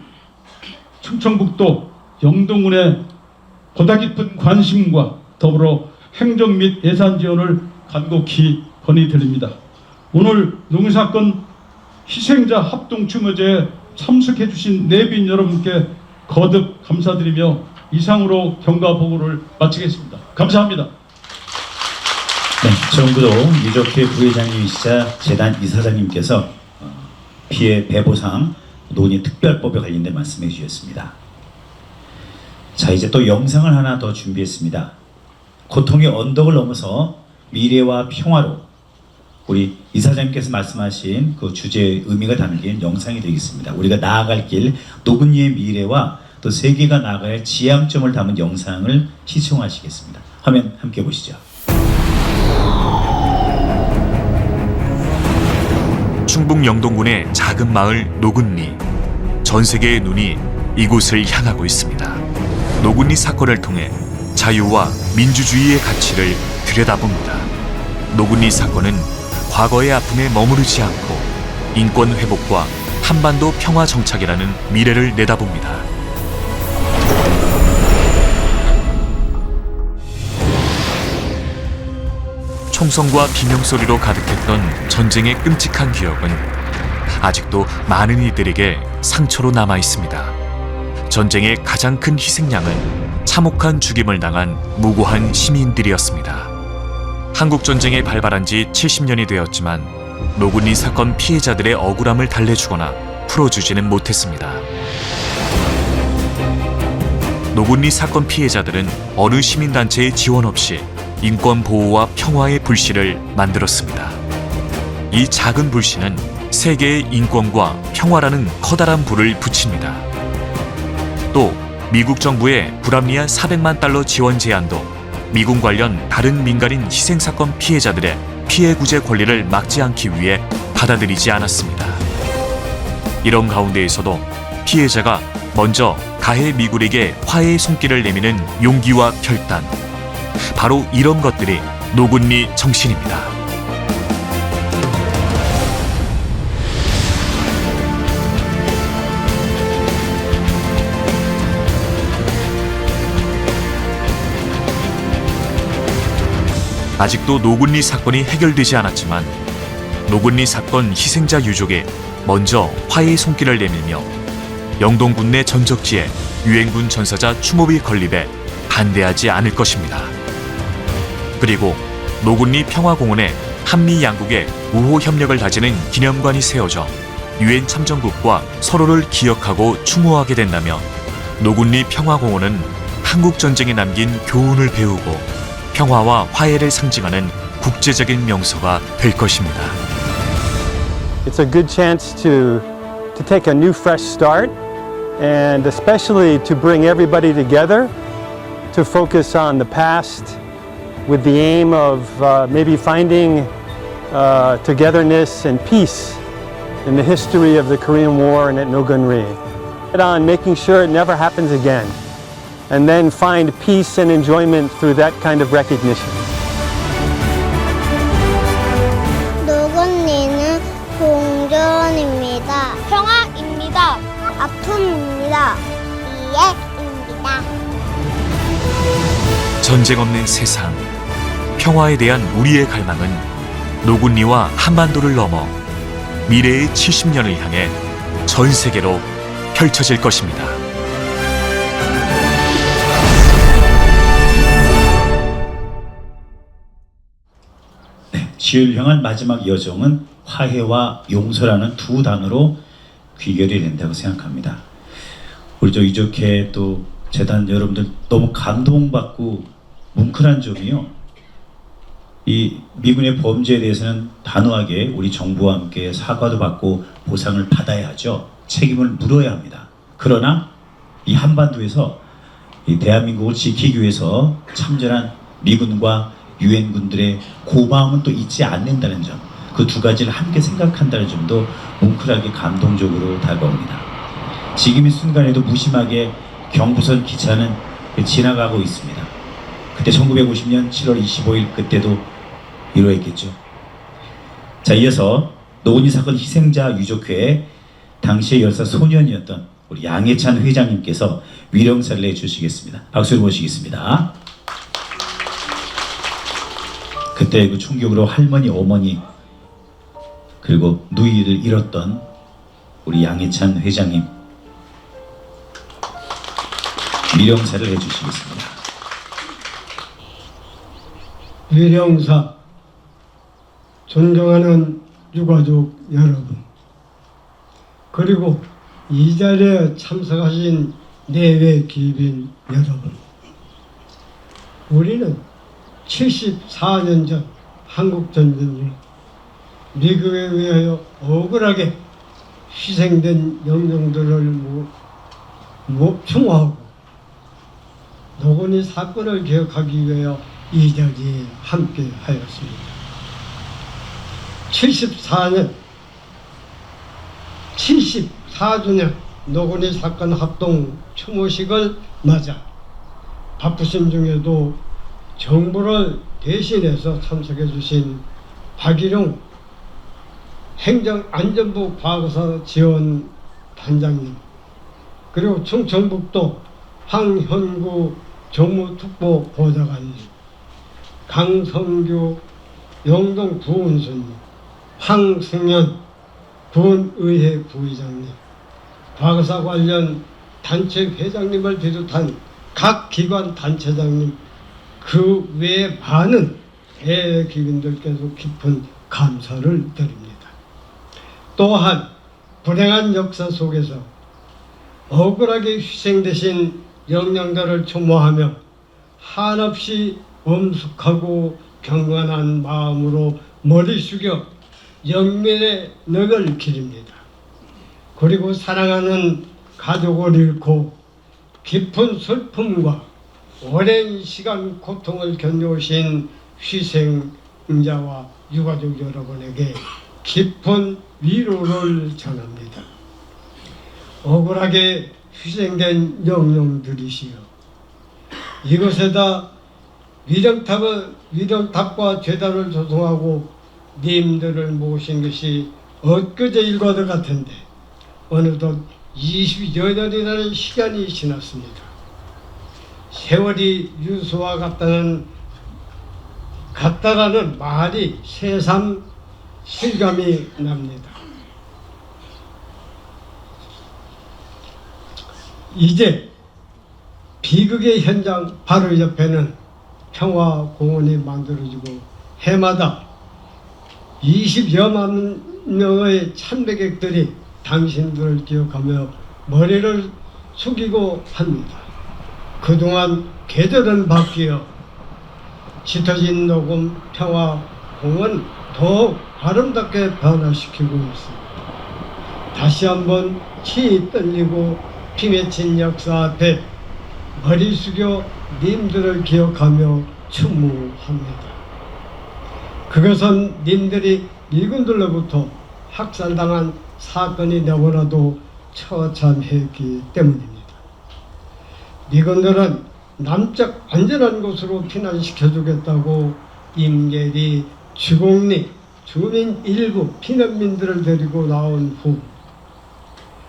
충청북도, 영동군의 보다 깊은 관심과 더불어 행정 및 예산 지원을 간곡히 건의드립니다. 오늘 노구니사건 희생자 합동추모제에 참석해 주신 내빈 여러분께 거듭 감사드리며 이상으로 경과 보고를 마치겠습니다. 감사합니다. 네, 정부도 유족회 부회장님이시자 재단 이사장님께서 피해 배보상 노구니 특별법에 관련된 말씀해 주셨습니다. 자, 이제 또 영상을 하나 더 준비했습니다. 고통의 언덕을 넘어서 미래와 평화로, 우리 이사장님께서 말씀하신 그 주제의 의미가 담긴 영상이 되겠습니다. 우리가 나아갈 길, 노구니의 미래와 또 세계가 나아가야 할 지향점을 담은 영상을 시청하시겠습니다. 화면 함께 보시죠. 충북 영동군의 작은 마을 노군리. 전 세계의 눈이 이곳을 향하고 있습니다. 노군리 사건을 통해 자유와 민주주의의 가치를 들여다봅니다. 노군리 사건은 과거의 아픔에 머무르지 않고 인권 회복과 한반도 평화 정착이라는 미래를 내다봅니다. 총성과 비명소리로 가득했던 전쟁의 끔찍한 기억은 아직도 많은 이들에게 상처로 남아 있습니다. 전쟁의 가장 큰 희생양은 참혹한 죽임을 당한 무고한 시민들이었습니다. 한국전쟁이 발발한 지 70년이 되었지만 노군리 사건 피해자들의 억울함을 달래주거나 풀어주지는 못했습니다. 노군리 사건 피해자들은 어느 시민단체의 지원 없이 인권 보호와 평화의 불씨를 만들었습니다. 이 작은 불씨는 세계의 인권과 평화라는 커다란 불을 붙입니다. 또 미국 정부의 불합리한 400만 달러 지원 제안도 미군 관련 다른 민간인 희생사건 피해자들의 피해 구제 권리를 막지 않기 위해 받아들이지 않았습니다. 이런 가운데에서도 피해자가 먼저 가해 미군에게 화해의 손길을 내미는 용기와 결단, 바로 이런 것들이 노군리 정신입니다. 아직도 노군리 사건이 해결되지 않았지만 노군리 사건 희생자 유족에 먼저 화해의 손길을 내밀며 영동군 내 전적지에 유엔군 전사자 추모비 건립에 반대하지 않을 것입니다. 그리고 노군리 평화공원에 한미 양국의 우호 협력을 다지는 기념관이 세워져 유엔 참전국과 서로를 기억하고 추모하게 된다며 노군리 평화공원은 한국 전쟁에 남긴 교훈을 배우고 평화와 화해를 상징하는 국제적인 명소가 될 것입니다. It's a good chance to take a new fresh start and especially to bring everybody together to focus on the past with the aim of maybe finding togetherness and peace in the history of the Korean War and at Nogunri. On making sure it never happens again. And then find peace and enjoyment through that kind of recognition. 노군리는 공존입니다. 평화입니다. 아픔입니다. 이해입니다. 전쟁 없는 세상, 평화에 대한 우리의 갈망은 노군리와 한반도를 넘어 미래의 70년을 향해 전 세계로 펼쳐질 것입니다. 지혜를 향한 마지막 여정은 화해와 용서라는 두 단어로 귀결이 된다고 생각합니다. 우리 저 유족회 또 재단 여러분들 너무 감동받고 뭉클한 점이요. 이 미군의 범죄에 대해서는 단호하게 우리 정부와 함께 사과도 받고 보상을 받아야 하죠. 책임을 물어야 합니다. 그러나 이 한반도에서 이 대한민국을 지키기 위해서 참전한 미군과 유엔군들의 고마움은 또 잊지 않는다는 점, 그 두 가지를 함께 생각한다는 점도 뭉클하게 감동적으로 다가옵니다. 지금 이 순간에도 무심하게 경부선 기차는 지나가고 있습니다. 그때 1950년 7월 25일 그때도 이루어졌겠죠. 자, 이어서 노건희 사건 희생자 유족회 당시의 열사 소년이었던 우리 양해찬 회장님께서 위령사를 내주시겠습니다. 박수를 모시겠습니다. 그때 그 충격으로 할머니, 어머니 그리고 누이를 잃었던 우리 양해찬 회장님 위령사를 해주시겠습니다. 위령사, 존경하는 유가족 여러분, 그리고 이 자리에 참석하신 내외 귀빈 여러분, 우리는 74년 전 한국전쟁 미국에 의하여 억울하게 희생된 영령들을 추모하고 노건희 사건을 기억하기 위하여 이 자리에 함께 하였습니다. 74주년 노건희 사건 합동 추모식을 맞아 바쁘신 중에도 정부를 대신해서 참석해 주신 박일용 행정안전부 과거사 지원 단장님, 그리고 충청북도 황현구 정무특보 보좌관님, 강성규 영동 부원수님, 황승현 군의회 부의장님, 과거사 관련 단체 회장님을 비롯한 각 기관 단체장님, 그 외에 많은 해외 기민들께서 깊은 감사를 드립니다. 또한 불행한 역사 속에서 억울하게 희생되신 영령들을 추모하며 한없이 엄숙하고 경건한 마음으로 머리 숙여 영민의 넋을 기립니다. 그리고 사랑하는 가족을 잃고 깊은 슬픔과 오랜 시간 고통을 견뎌오신 희생자와 유가족 여러분에게 깊은 위로를 전합니다. 억울하게 희생된 영령들이시여, 이곳에다 위령탑과 제단을 조성하고 님들을 모신 것이 엊그제 일과도 같은데 어느덧 20여 년이라는 시간이 지났습니다. 세월이 유수와 같다라는 말이 새삼 실감이 납니다. 이제 비극의 현장 바로 옆에는 평화공원이 만들어지고 해마다 20여만 명의 참배객들이 당신들을 기억하며 머리를 숙이고 합니다. 그동안 계절은 바뀌어 짙어진 녹음 평화공원 더욱 아름답게 변화시키고 있습니다. 다시 한번 치 떨리고 피맺힌 역사 앞에 머리 숙여 님들을 기억하며 추모합니다. 그것은 님들이 미군들로부터 학살당한 사건이 너무나도 처참했기 때문입니다. 미군들은 남쪽 안전한 곳으로 피난시켜주겠다고 임계리, 주곡리, 주민 일부 피난민들을 데리고 나온 후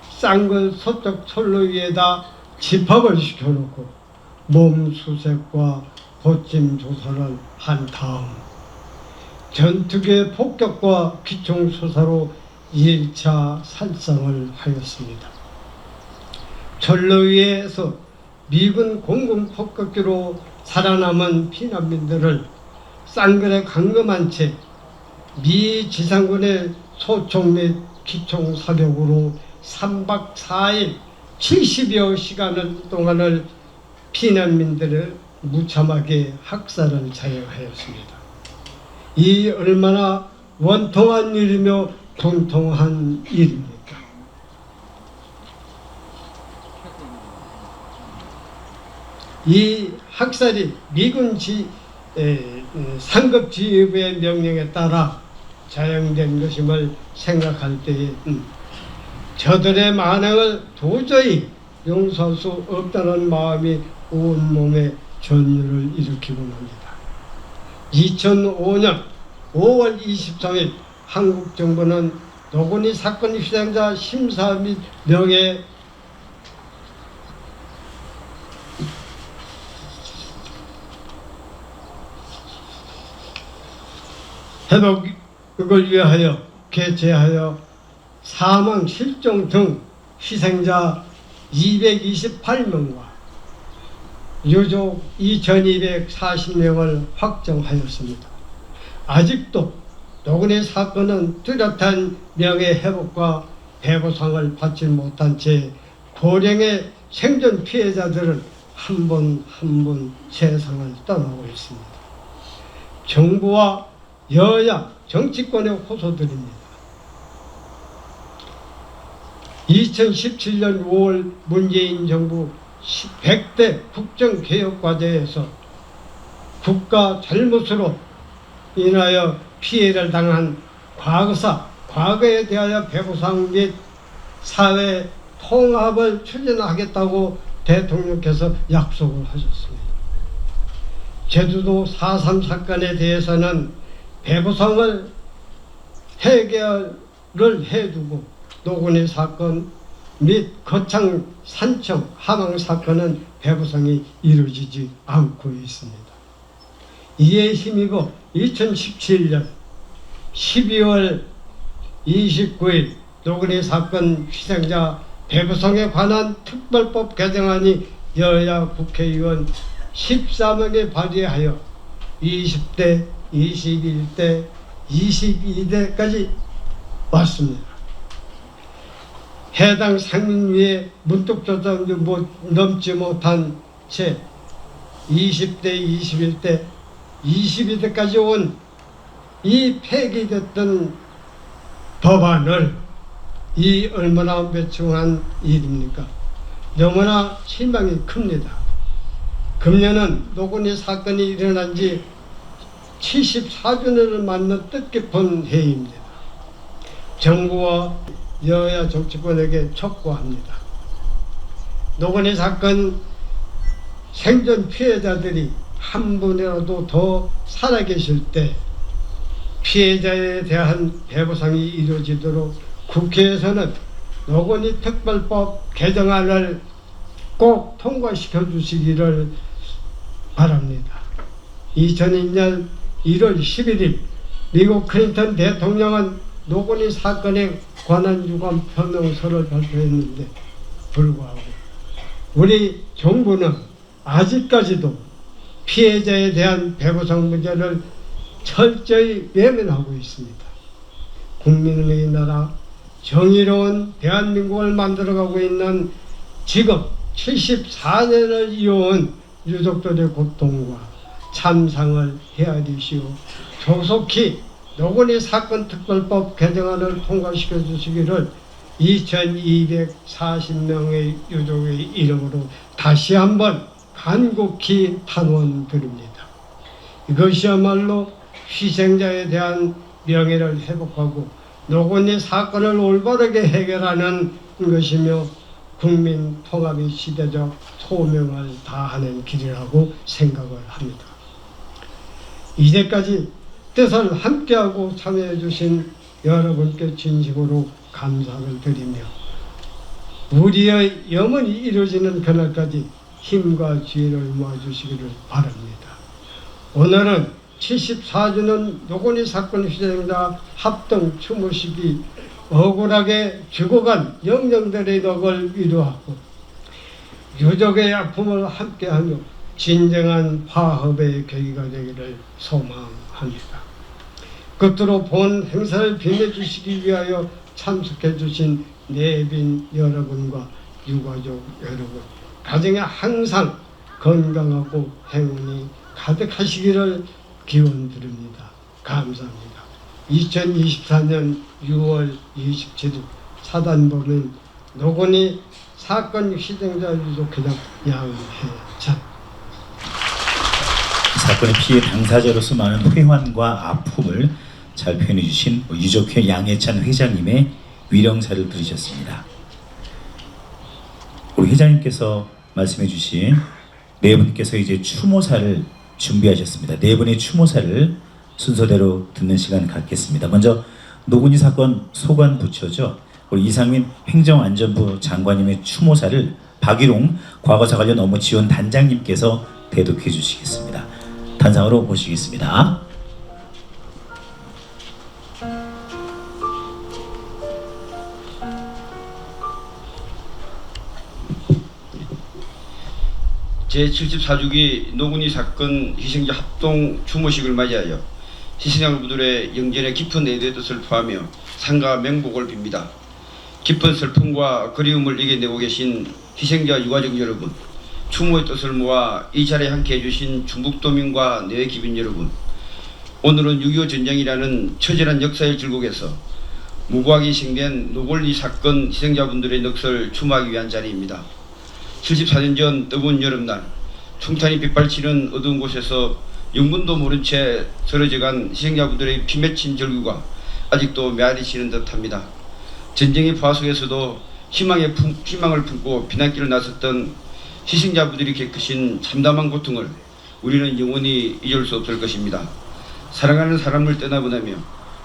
쌍근 서쪽 철로 위에다 집합을 시켜놓고 몸 수색과 고침 조사를 한 다음 전투기의 폭격과 기총 수사로 1차 살상을 하였습니다. 철로 위에서 미군 공군 폭격기로 살아남은 피난민들을 쌍근에 감금한 채 미 지상군의 소총 및 기총 사격으로 3박 4일 70여 시간 동안을 피난민들을 무참하게 학살을 자행하였습니다. 이 얼마나 원통한 일이며 분통한 일입니까? 이 학살이 미군 상급 지휘부의 명령에 따라 자행된 것임을 생각할 때에 저들의 만행을 도저히 용서할 수 없다는 마음이 온몸에 전율을 일으키곤 합니다. 2005년 5월 23일 한국 정부는 노건희 사건 희생자 심사 및 명예 회복을 위하여 개최하여 사망, 실종 등 희생자 228명과 유족 2240명을 확정하였습니다. 아직도 노건희 사건은 뚜렷한 명예회복과 배보상을 받지 못한 채 고령의 생존 피해자들은 한 분 한 분 세상을 떠나고 있습니다. 정부와 여야 정치권의 호소들입니다. 2017년 5월 문재인 정부 100대 국정개혁과제에서 국가 잘못으로 인하여 피해를 당한 과거에 대하여 배보상 및 사회 통합을 추진하겠다고 대통령께서 약속을 하셨습니다. 제주도 4.3 사건에 대해서는 배보상을 해결을 해두고 노건희 사건 및 거창 산청 하망 사건은 배보상이 이루어지지 않고 있습니다. 이에 힘입어 2017년 12월 29일 노건희 사건 희생자 배보상에 관한 특별법 개정안이 여야 국회의원 14명에 발의하여 20대, 21대, 22대까지 왔습니다. 해당 상임위에 문득조차도 넘지 못한 채 20대, 21대, 22대까지 온 이 폐기됐던 법안을 이 얼마나 매충한 일입니까? 너무나 실망이 큽니다. 금년은 노건희 사건이 일어난 지 74주년을 맞는 뜻깊은 해입니다. 정부와 여야 정치권에게 촉구합니다. 노건희 사건 생존 피해자들이 한 분이라도 더 살아계실 때 피해자에 대한 배보상이 이루어지도록 국회에서는 노건희 특별법 개정안을 꼭 통과시켜 주시기를 바랍니다. 2002년 1월 11일 미국 클린턴 대통령은 노건희 사건에 관한 유감 표명서를 발표했는데 불구하고 우리 정부는 아직까지도 피해자에 대한 배보상 문제를 철저히 외면하고 있습니다. 국민의 나라 정의로운 대한민국을 만들어가고 있는 지금 74년을 이어온 유족들의 고통과 참상을 헤아리시오 조속히 노건희 사건 특별법 개정안을 통과시켜 주시기를 2240명의 유족의 이름으로 다시 한번 간곡히 탄원드립니다. 이것이야말로 희생자에 대한 명예를 회복하고 노건희 사건을 올바르게 해결하는 것이며 국민 통합의 시대적 소명을 다하는 길이라고 생각을 합니다. 이제까지 뜻을 함께하고 참여해 주신 여러분께 진심으로 감사를 드리며 우리의 염원이 이루어지는 그날까지 힘과 지혜를 모아주시기를 바랍니다. 오늘은 74주년 노건희 사건 희생자 합동 추모식이 억울하게 죽어간 영령들의 덕을 위로하고 유족의 아픔을 함께하며 진정한 화합의 계기가 되기를 소망합니다. 끝으로 본 행사를 빛내주시기 위하여 참석해 주신 내빈 여러분과 유가족 여러분, 가정에 항상 건강하고 행운이 가득하시기를 기원드립니다. 감사합니다. 2024년 6월 27일 사단법인 노건희 사건 희생자 유족회장 양혜찬. 사건의 피해 당사자로서 많은 회환과 아픔을 잘 표현해 주신 유족회 양혜찬 회장님의 위령사를 들으셨습니다. 우리 회장님께서 말씀해 주신 네 분께서 이제 추모사를 준비하셨습니다. 네 분의 추모사를 순서대로 듣는 시간 갖겠습니다. 먼저 노건희 사건 소관부처죠. 우리 이상민 행정안전부 장관님의 추모사를 박일웅 과거사 관련 업무 지원 단장님께서 대독해 주시겠습니다. 단상으로 모시겠습니다. 제74주기 노건희 사건 희생자 합동 추모식을 맞이하여 희생자분들의 영전에 깊은 애도의 뜻을 표하며 상가 명복을 빕니다. 깊은 슬픔과 그리움을 이겨내고 계신 희생자 유가족 여러분, 추모의 뜻을 모아 이 자리에 함께 해주신 충북도민과 내외 기빈 여러분, 오늘은 6.25 전쟁이라는 처절한 역사의 질곡에서 무고하게 희생된 노건희 사건 희생자분들의 넋을 추모하기 위한 자리입니다. 74년 전 뜨거운 여름날 총탄이 빗발치는 어두운 곳에서 영문도 모른 채 쓰러져간 희생자분들의 피 맺힌 절규가 아직도 메아리치는 듯합니다. 전쟁의 부하 속에서도 희망을 품고 피난길을 나섰던 희생자분들이 겪으신 참담한 고통을 우리는 영원히 잊을 수 없을 것입니다. 사랑하는 사람을 떠나보내며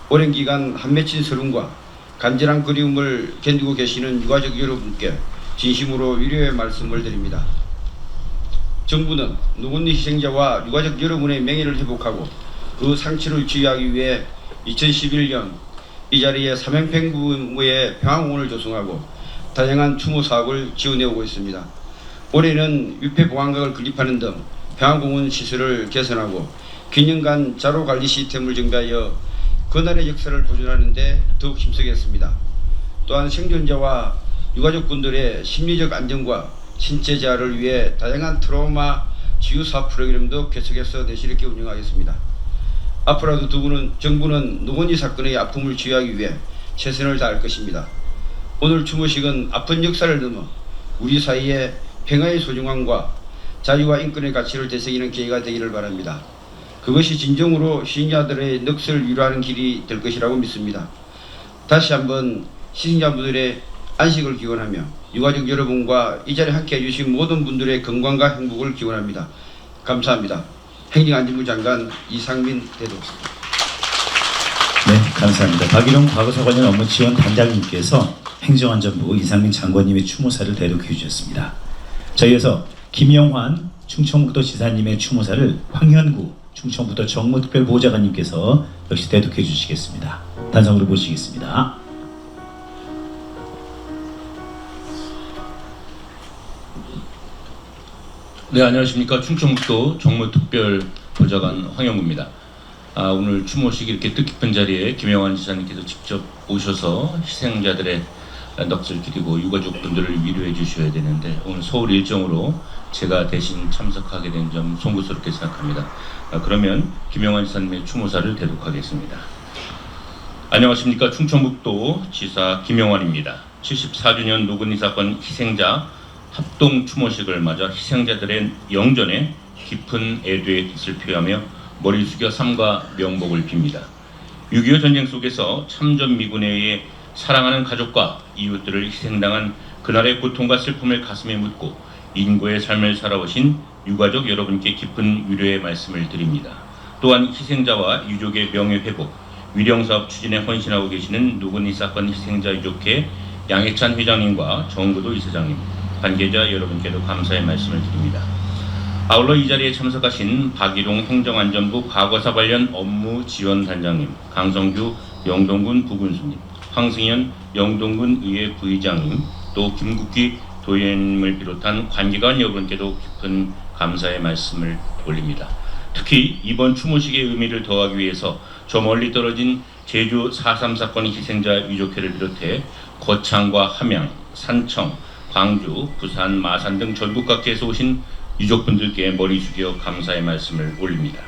오랜 기간 한 맺힌 서름과 간절한 그리움을 견디고 계시는 유가족 여러분께 진심으로 위로의 말씀을 드립니다. 정부는 노건희 희생자와 유가족 여러분의 명예를 회복하고 그 상처를 치유하기 위해 2011년 이 자리에 삼형평부의 평화공원을 조성하고 다양한 추모 사업을 지원해오고 있습니다. 올해는 위패 보안각을 건립하는 등 평화공원 시설을 개선하고 균형간 자로관리 시스템을 정비하여 그날의 역사를 보존하는 데 더욱 힘쓰겠습니다. 또한 생존자와 유가족분들의 심리적 안정과 신체 재활을 위해 다양한 트라우마 치유사업 프로그램도 계속해서 내실 있게 운영하겠습니다. 앞으로도 정부는 노건희 사건의 아픔을 치유하기 위해 최선을 다할 것입니다. 오늘 추모식은 아픈 역사를 넘어 우리 사이에 평화의 소중함과 자유와 인권의 가치를 되새기는 기회가 되기를 바랍니다. 그것이 진정으로 희생자들의 넋을 위로하는 길이 될 것이라고 믿습니다. 다시 한번 희생자분들의 안식을 기원하며 유가족 여러분과 이 자리에 함께 해주신 모든 분들의 건강과 행복을 기원합니다. 감사합니다. 행정안전부 장관 이상민 대독. 네, 감사합니다. 박일웅 과거사 관련 업무 지원 단장님께서 행정안전부 이상민 장관님의 추모사를 대독해 주셨습니다. 자, 이어서 김영환 충청북도 지사님의 추모사를 황현구 충청북도 정무특별보좌관님께서 역시 대독해 주시겠습니다. 단상으로 모시겠습니다. 네, 안녕하십니까. 충청북도 정무특별보좌관 황영구입니다. 오늘 추모식 이렇게 뜻깊은 자리에 김영환 지사님께서 직접 오셔서 희생자들의 넋을 기리고 유가족분들을 위로해 주셔야 되는데 오늘 서울 일정으로 제가 대신 참석하게 된 점 송구스럽게 생각합니다. 그러면 김영환 지사님의 추모사를 대독하겠습니다. 안녕하십니까. 충청북도 지사 김영환입니다. 74주년 노건희 사건 희생자 합동 추모식을 맞아 희생자들의 영전에 깊은 애도의 뜻을 표하며 머리 숙여 삼가 명복을 빕니다. 6.25 전쟁 속에서 참전 미군에 의해 사랑하는 가족과 이웃들을 희생당한 그날의 고통과 슬픔을 가슴에 묻고 인고의 삶을 살아오신 유가족 여러분께 깊은 위로의 말씀을 드립니다. 또한 희생자와 유족의 명예회복, 위령사업 추진에 헌신하고 계시는 노건희 사건 희생자 유족회 양혜찬 회장님과 정구도 이사장님, 관계자 여러분께도 감사의 말씀을 드립니다. 아울러 이 자리에 참석하신 박일웅 행정안전부 과거사 관련 업무 지원 단장님, 강성규 영동군 부군수님, 황승현 영동군 의회 부의장님, 또 김국기 도의원님을 비롯한 관계관 여러분께도 깊은 감사의 말씀을 올립니다. 특히 이번 추모식의 의미를 더하기 위해서 저 멀리 떨어진 제주 4.3 사건 희생자 유족회를 비롯해 거창과 함양, 산청, 광주, 부산, 마산 등 전국 각지에서 오신 유족분들께 머리 숙여 감사의 말씀을 올립니다.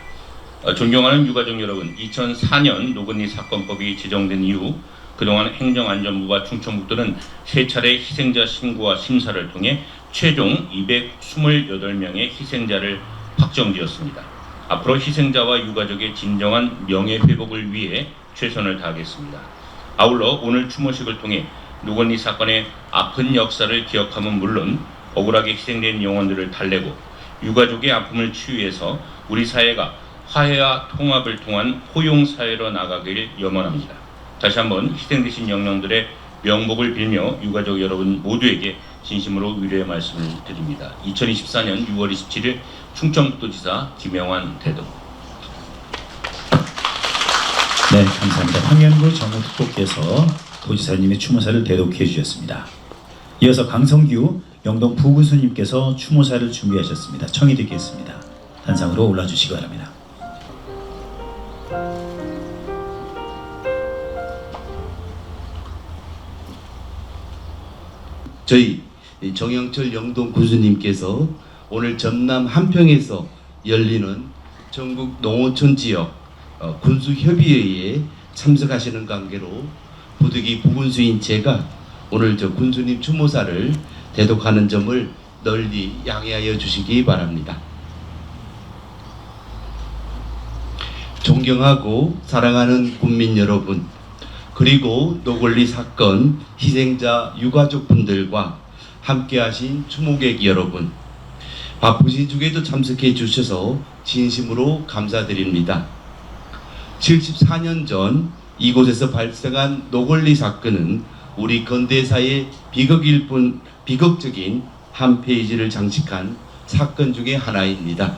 존경하는 유가족 여러분, 2004년 노건리 사건법이 제정된 이후 그동안 행정안전부와 충청북도는 세 차례 희생자 신고와 심사를 통해 최종 228명의 희생자를 확정지었습니다. 앞으로 희생자와 유가족의 진정한 명예회복을 위해 최선을 다하겠습니다. 아울러 오늘 추모식을 통해 노건리 사건의 아픈 역사를 기억함은 물론 억울하게 희생된 영혼들을 달래고 유가족의 아픔을 치유해서 우리 사회가 화해와 통합을 통한 포용사회로 나가길 염원합니다. 다시 한번 희생되신 영령들의 명복을 빌며 유가족 여러분 모두에게 진심으로 위로의 말씀을 드립니다. 2024년 6월 27일 충청북도지사 김영환 대동. 네, 감사합니다. 황현구 정무특보께서 도지사님의 추모사를 대독해 주셨습니다. 이어서 강성규 영동 부군수님께서 추모사를 준비하셨습니다. 청이 듣겠습니다. 단상으로 올라주시기 바랍니다. 저희 정영철 영동 군수님께서 오늘 전남 한평에서 열리는 전국 농어촌 지역 군수협의회에 참석하시는 관계로 부득이 부군수인 제가 오늘 저 군수님 추모사를 대독하는 점을 널리 양해하여 주시기 바랍니다. 존경하고 사랑하는 국민 여러분, 그리고 노건리 사건 희생자 유가족분들과 함께하신 추모객 여러분, 바쁘신 중에도 참석해 주셔서 진심으로 감사드립니다. 74년 전 이곳에서 발생한 노건리 사건은 우리 근대사의 비극적인 한 페이지를 장식한 사건 중에 하나입니다.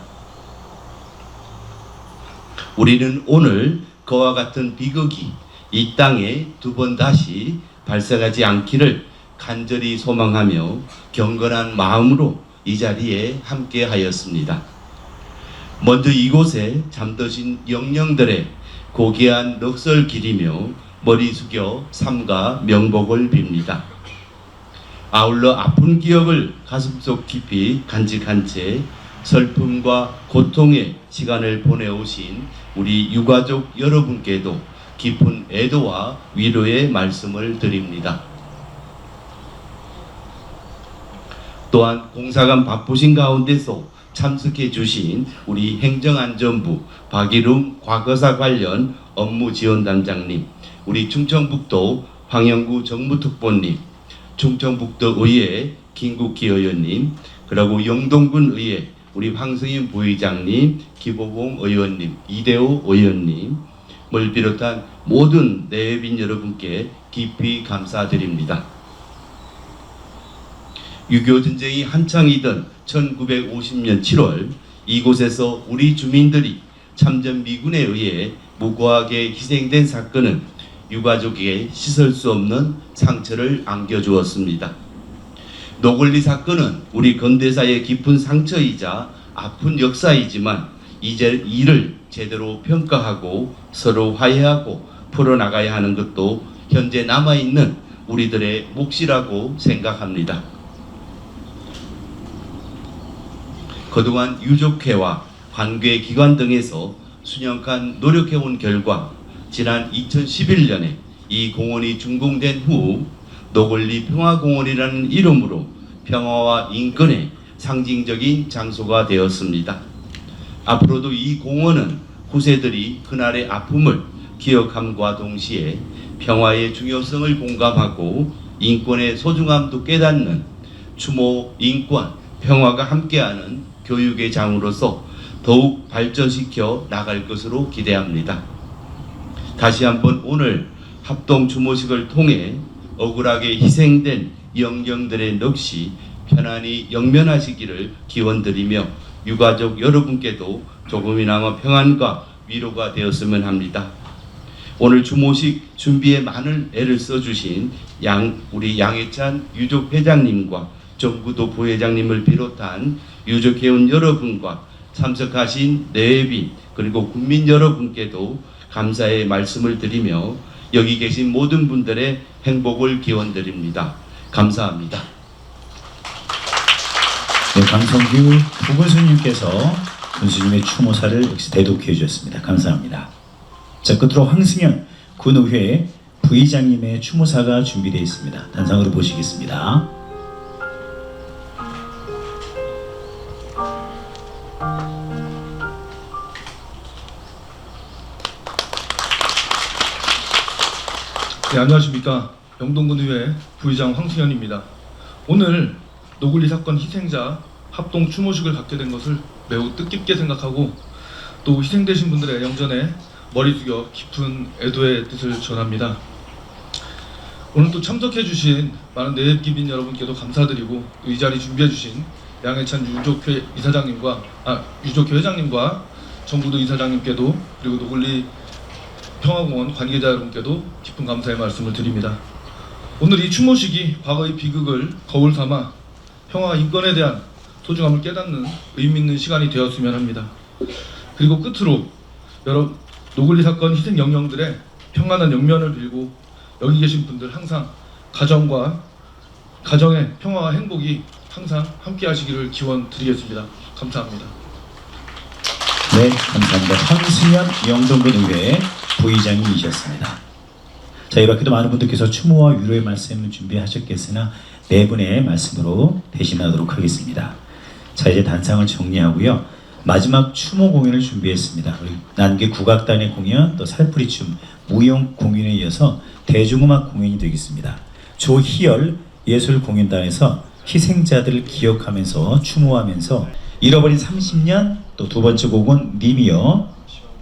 우리는 오늘 그와 같은 비극이 이 땅에 두 번 다시 발생하지 않기를 간절히 소망하며 경건한 마음으로 이 자리에 함께 하였습니다. 먼저 이곳에 잠드신 영령들의 고귀한 넋을 기리며 머리 숙여 삼가 명복을 빕니다. 아울러 아픈 기억을 가슴속 깊이 간직한 채 슬픔과 고통의 시간을 보내오신 우리 유가족 여러분께도 깊은 애도와 위로의 말씀을 드립니다. 또한 공사관 바쁘신 가운데서 참석해 주신 우리 행정안전부 박일웅 과거사 관련 업무지원단장님, 우리 충청북도 황영구 정무특보님, 충청북도의회 김국기 의원님, 그리고 영동군 의회 우리 황승인 부의장님, 기보봉 의원님, 이대호 의원님을 비롯한 모든 내외빈 여러분께 깊이 감사드립니다. 6.25 전쟁이 한창이던 1950년 7월 이곳에서 우리 주민들이 참전 미군에 의해 무고하게 희생된 사건은 유가족에게 씻을 수 없는 상처를 안겨주었습니다. 노건리 사건은 우리 근대사의 깊은 상처이자 아픈 역사이지만 이제 이를 제대로 평가하고 서로 화해하고 풀어나가야 하는 것도 현재 남아있는 우리들의 몫이라고 생각합니다. 그동안 유족회와 관계기관 등에서 수년간 노력해온 결과 지난 2011년에 이 공원이 준공된 후 노건리 평화공원이라는 이름으로 평화와 인권의 상징적인 장소가 되었습니다. 앞으로도 이 공원은 후세들이 그날의 아픔을 기억함과 동시에 평화의 중요성을 공감하고 인권의 소중함도 깨닫는 추모, 인권, 평화가 함께하는 교육의 장으로서 더욱 발전시켜 나갈 것으로 기대합니다. 다시 한번 오늘 합동 추모식을 통해 억울하게 희생된 영령들의 넋이 편안히 영면하시기를 기원드리며 유가족 여러분께도 조금이나마 평안과 위로가 되었으면 합니다. 오늘 추모식 준비에 많은 애를 써주신 우리 양해찬 유족회장님과 정구도 부회장님을 비롯한 유족회원 여러분과 참석하신 내외빈 그리고 국민 여러분께도 감사의 말씀을 드리며 여기 계신 모든 분들의 행복을 기원드립니다. 감사합니다. 네, 강성규 부군수님께서 군수님의 추모사를 역시 대독해 주셨습니다. 감사합니다. 자, 끝으로 황승현 군의회 부의장님의 추모사가 준비되어 있습니다. 단상으로 모시겠습니다. 네, 안녕하십니까. 영동군의회 부의장 황승현입니다. 오늘 노굴리 사건 희생자 합동 추모식을 갖게 된 것을 매우 뜻깊게 생각하고 또 희생되신 분들의 영전에 머리 숙여 깊은 애도의 뜻을 전합니다. 오늘 또 참석해 주신 많은 내집기빈 여러분께도 감사드리고 이 자리 준비해 주신 양해찬 유족회 이사장님과 유족회 회장님과 정부도 이사장님께도 그리고 노굴리 평화공원 관계자 여러분께도 깊은 감사의 말씀을 드립니다. 오늘 이 추모식이 과거의 비극을 거울 삼아 평화와 인권에 대한 소중함을 깨닫는 의미 있는 시간이 되었으면 합니다. 그리고 끝으로 여러분 노굴리 사건 희생 영령들의 평안한 영면을 빌고 여기 계신 분들 항상 가정의 평화와 행복이 항상 함께 하시기를 기원 드리겠습니다. 감사합니다. 네, 감사합니다. 황승현 영동군의회 부의장님이셨습니다. 자, 이 밖에도 많은 분들께서 추모와 위로의 말씀을 준비하셨겠으나 네 분의 말씀으로 대신하도록 하겠습니다. 자, 이제 단상을 정리하고요. 마지막 추모 공연을 준비했습니다. 우리 난개 국악단의 공연, 또 살풀이춤, 무용 공연에 이어서 대중음악 공연이 되겠습니다. 조희열 예술공연단에서 희생자들을 기억하면서 추모하면서 잃어버린 30년, 또 두 번째 곡은 님이여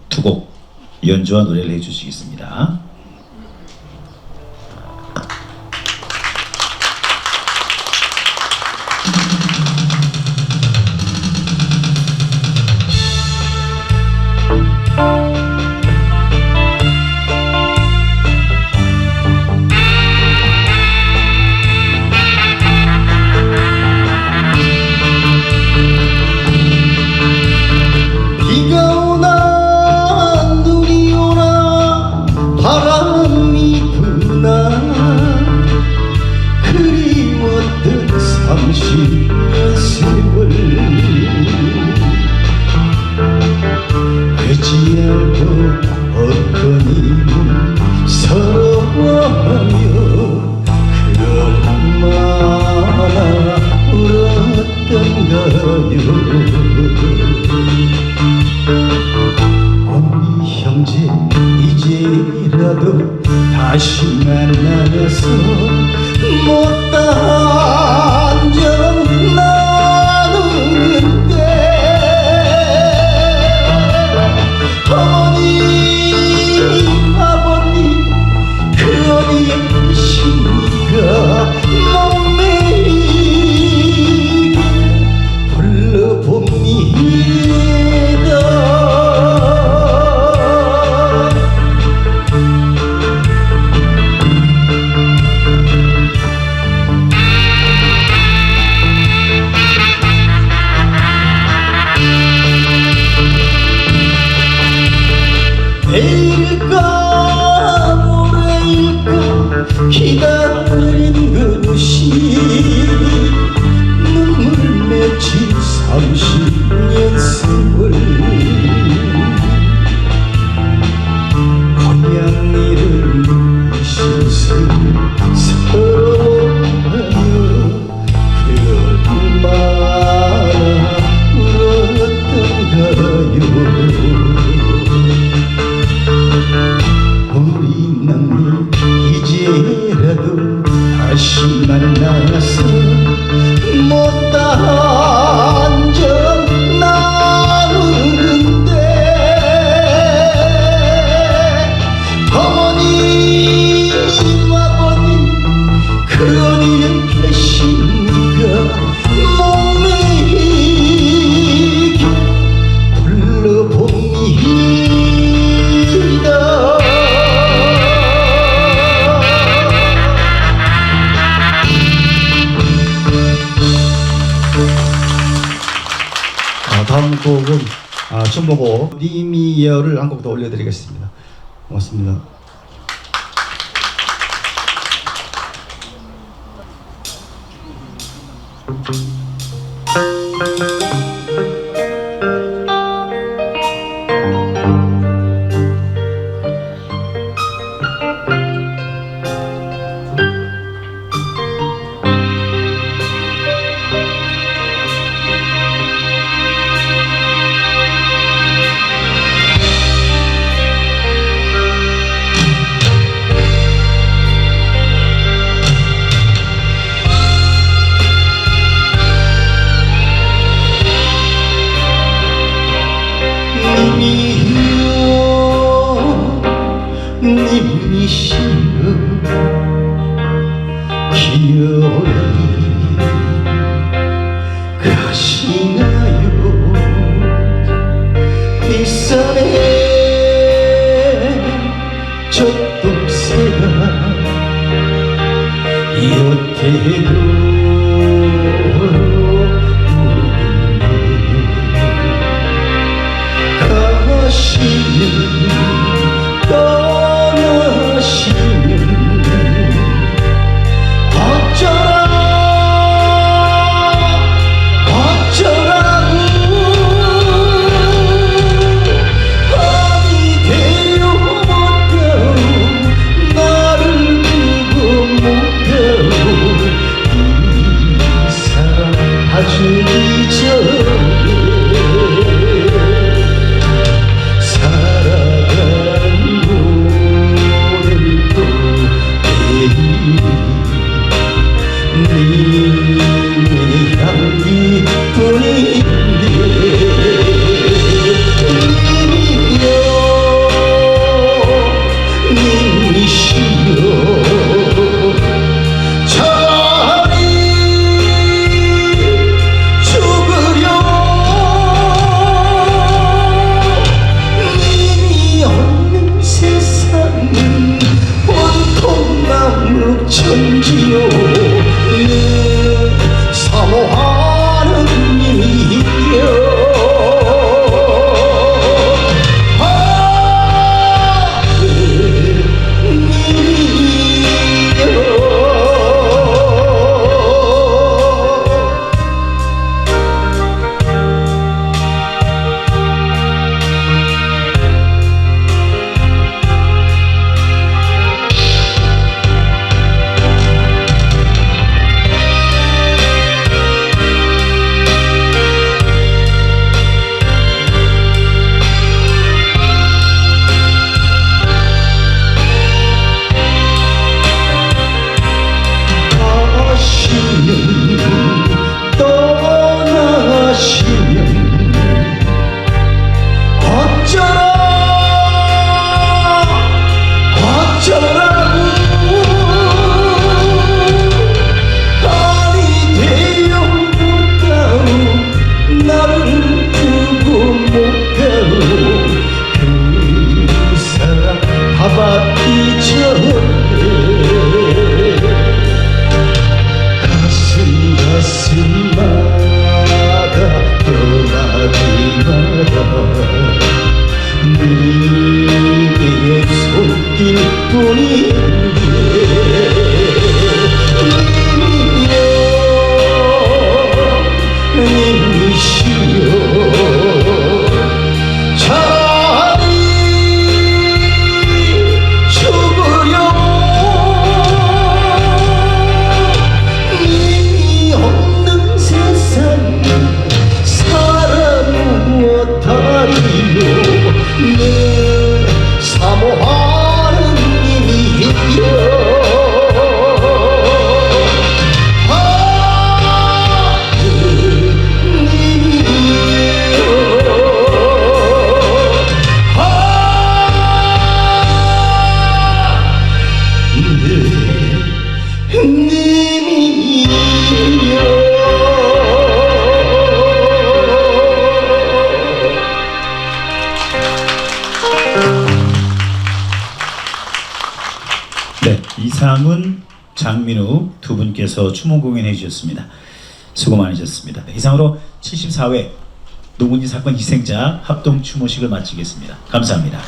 두 곡 연주와 노래를 해주시겠습니다. 다시 만나서 못다 한점 나누는데 어머니 아버님 그 어디에 계십니까 목매이게 불러봅니다. 내일일까 모레일까 기다린 그릇이 눈물 맺힌 30년 세월 고향일을 신세 서러워하며 얼마나 울었던가요. 우리 남이 이제라도 다시 만나서 못다 한점 나누는데 어머니 아버님 그 어디에 계십니까 목매이게 불러봅니다. 다음 곡은 춤보고 님이여를 한 곡 더 올려드리겠습니다. 고맙습니다. 가시나요 빗산에 젖독새가 여태도 가시는 떠나시는 어쩌라고 아니 되어 못가오 나를 두고 못가오 이 사랑 아주 이전에 살아가는 오늘도 님의 향기뿐인데 님이시여 차라리 죽으려 님이 없는 세상은 온통 남북천지요 사모하는 님이여 떠나시면 어쩌라고 아니 되어 못가오 나를 두고 못가오 그 사랑 다 받기 전에 가슴마다 떠나기마다 님의 손길뿐인데 님이시여 차라리 죽으려 님이 없는 세상 사랑 무엇하리요 내 사모하는 님이여 네, 이상훈, 장민우 두 분께서 추모 공연해 주셨습니다. 수고 많으셨습니다. 이상으로 74회 노군지 사건 희생자 합동 추모식을 마치겠습니다. 감사합니다.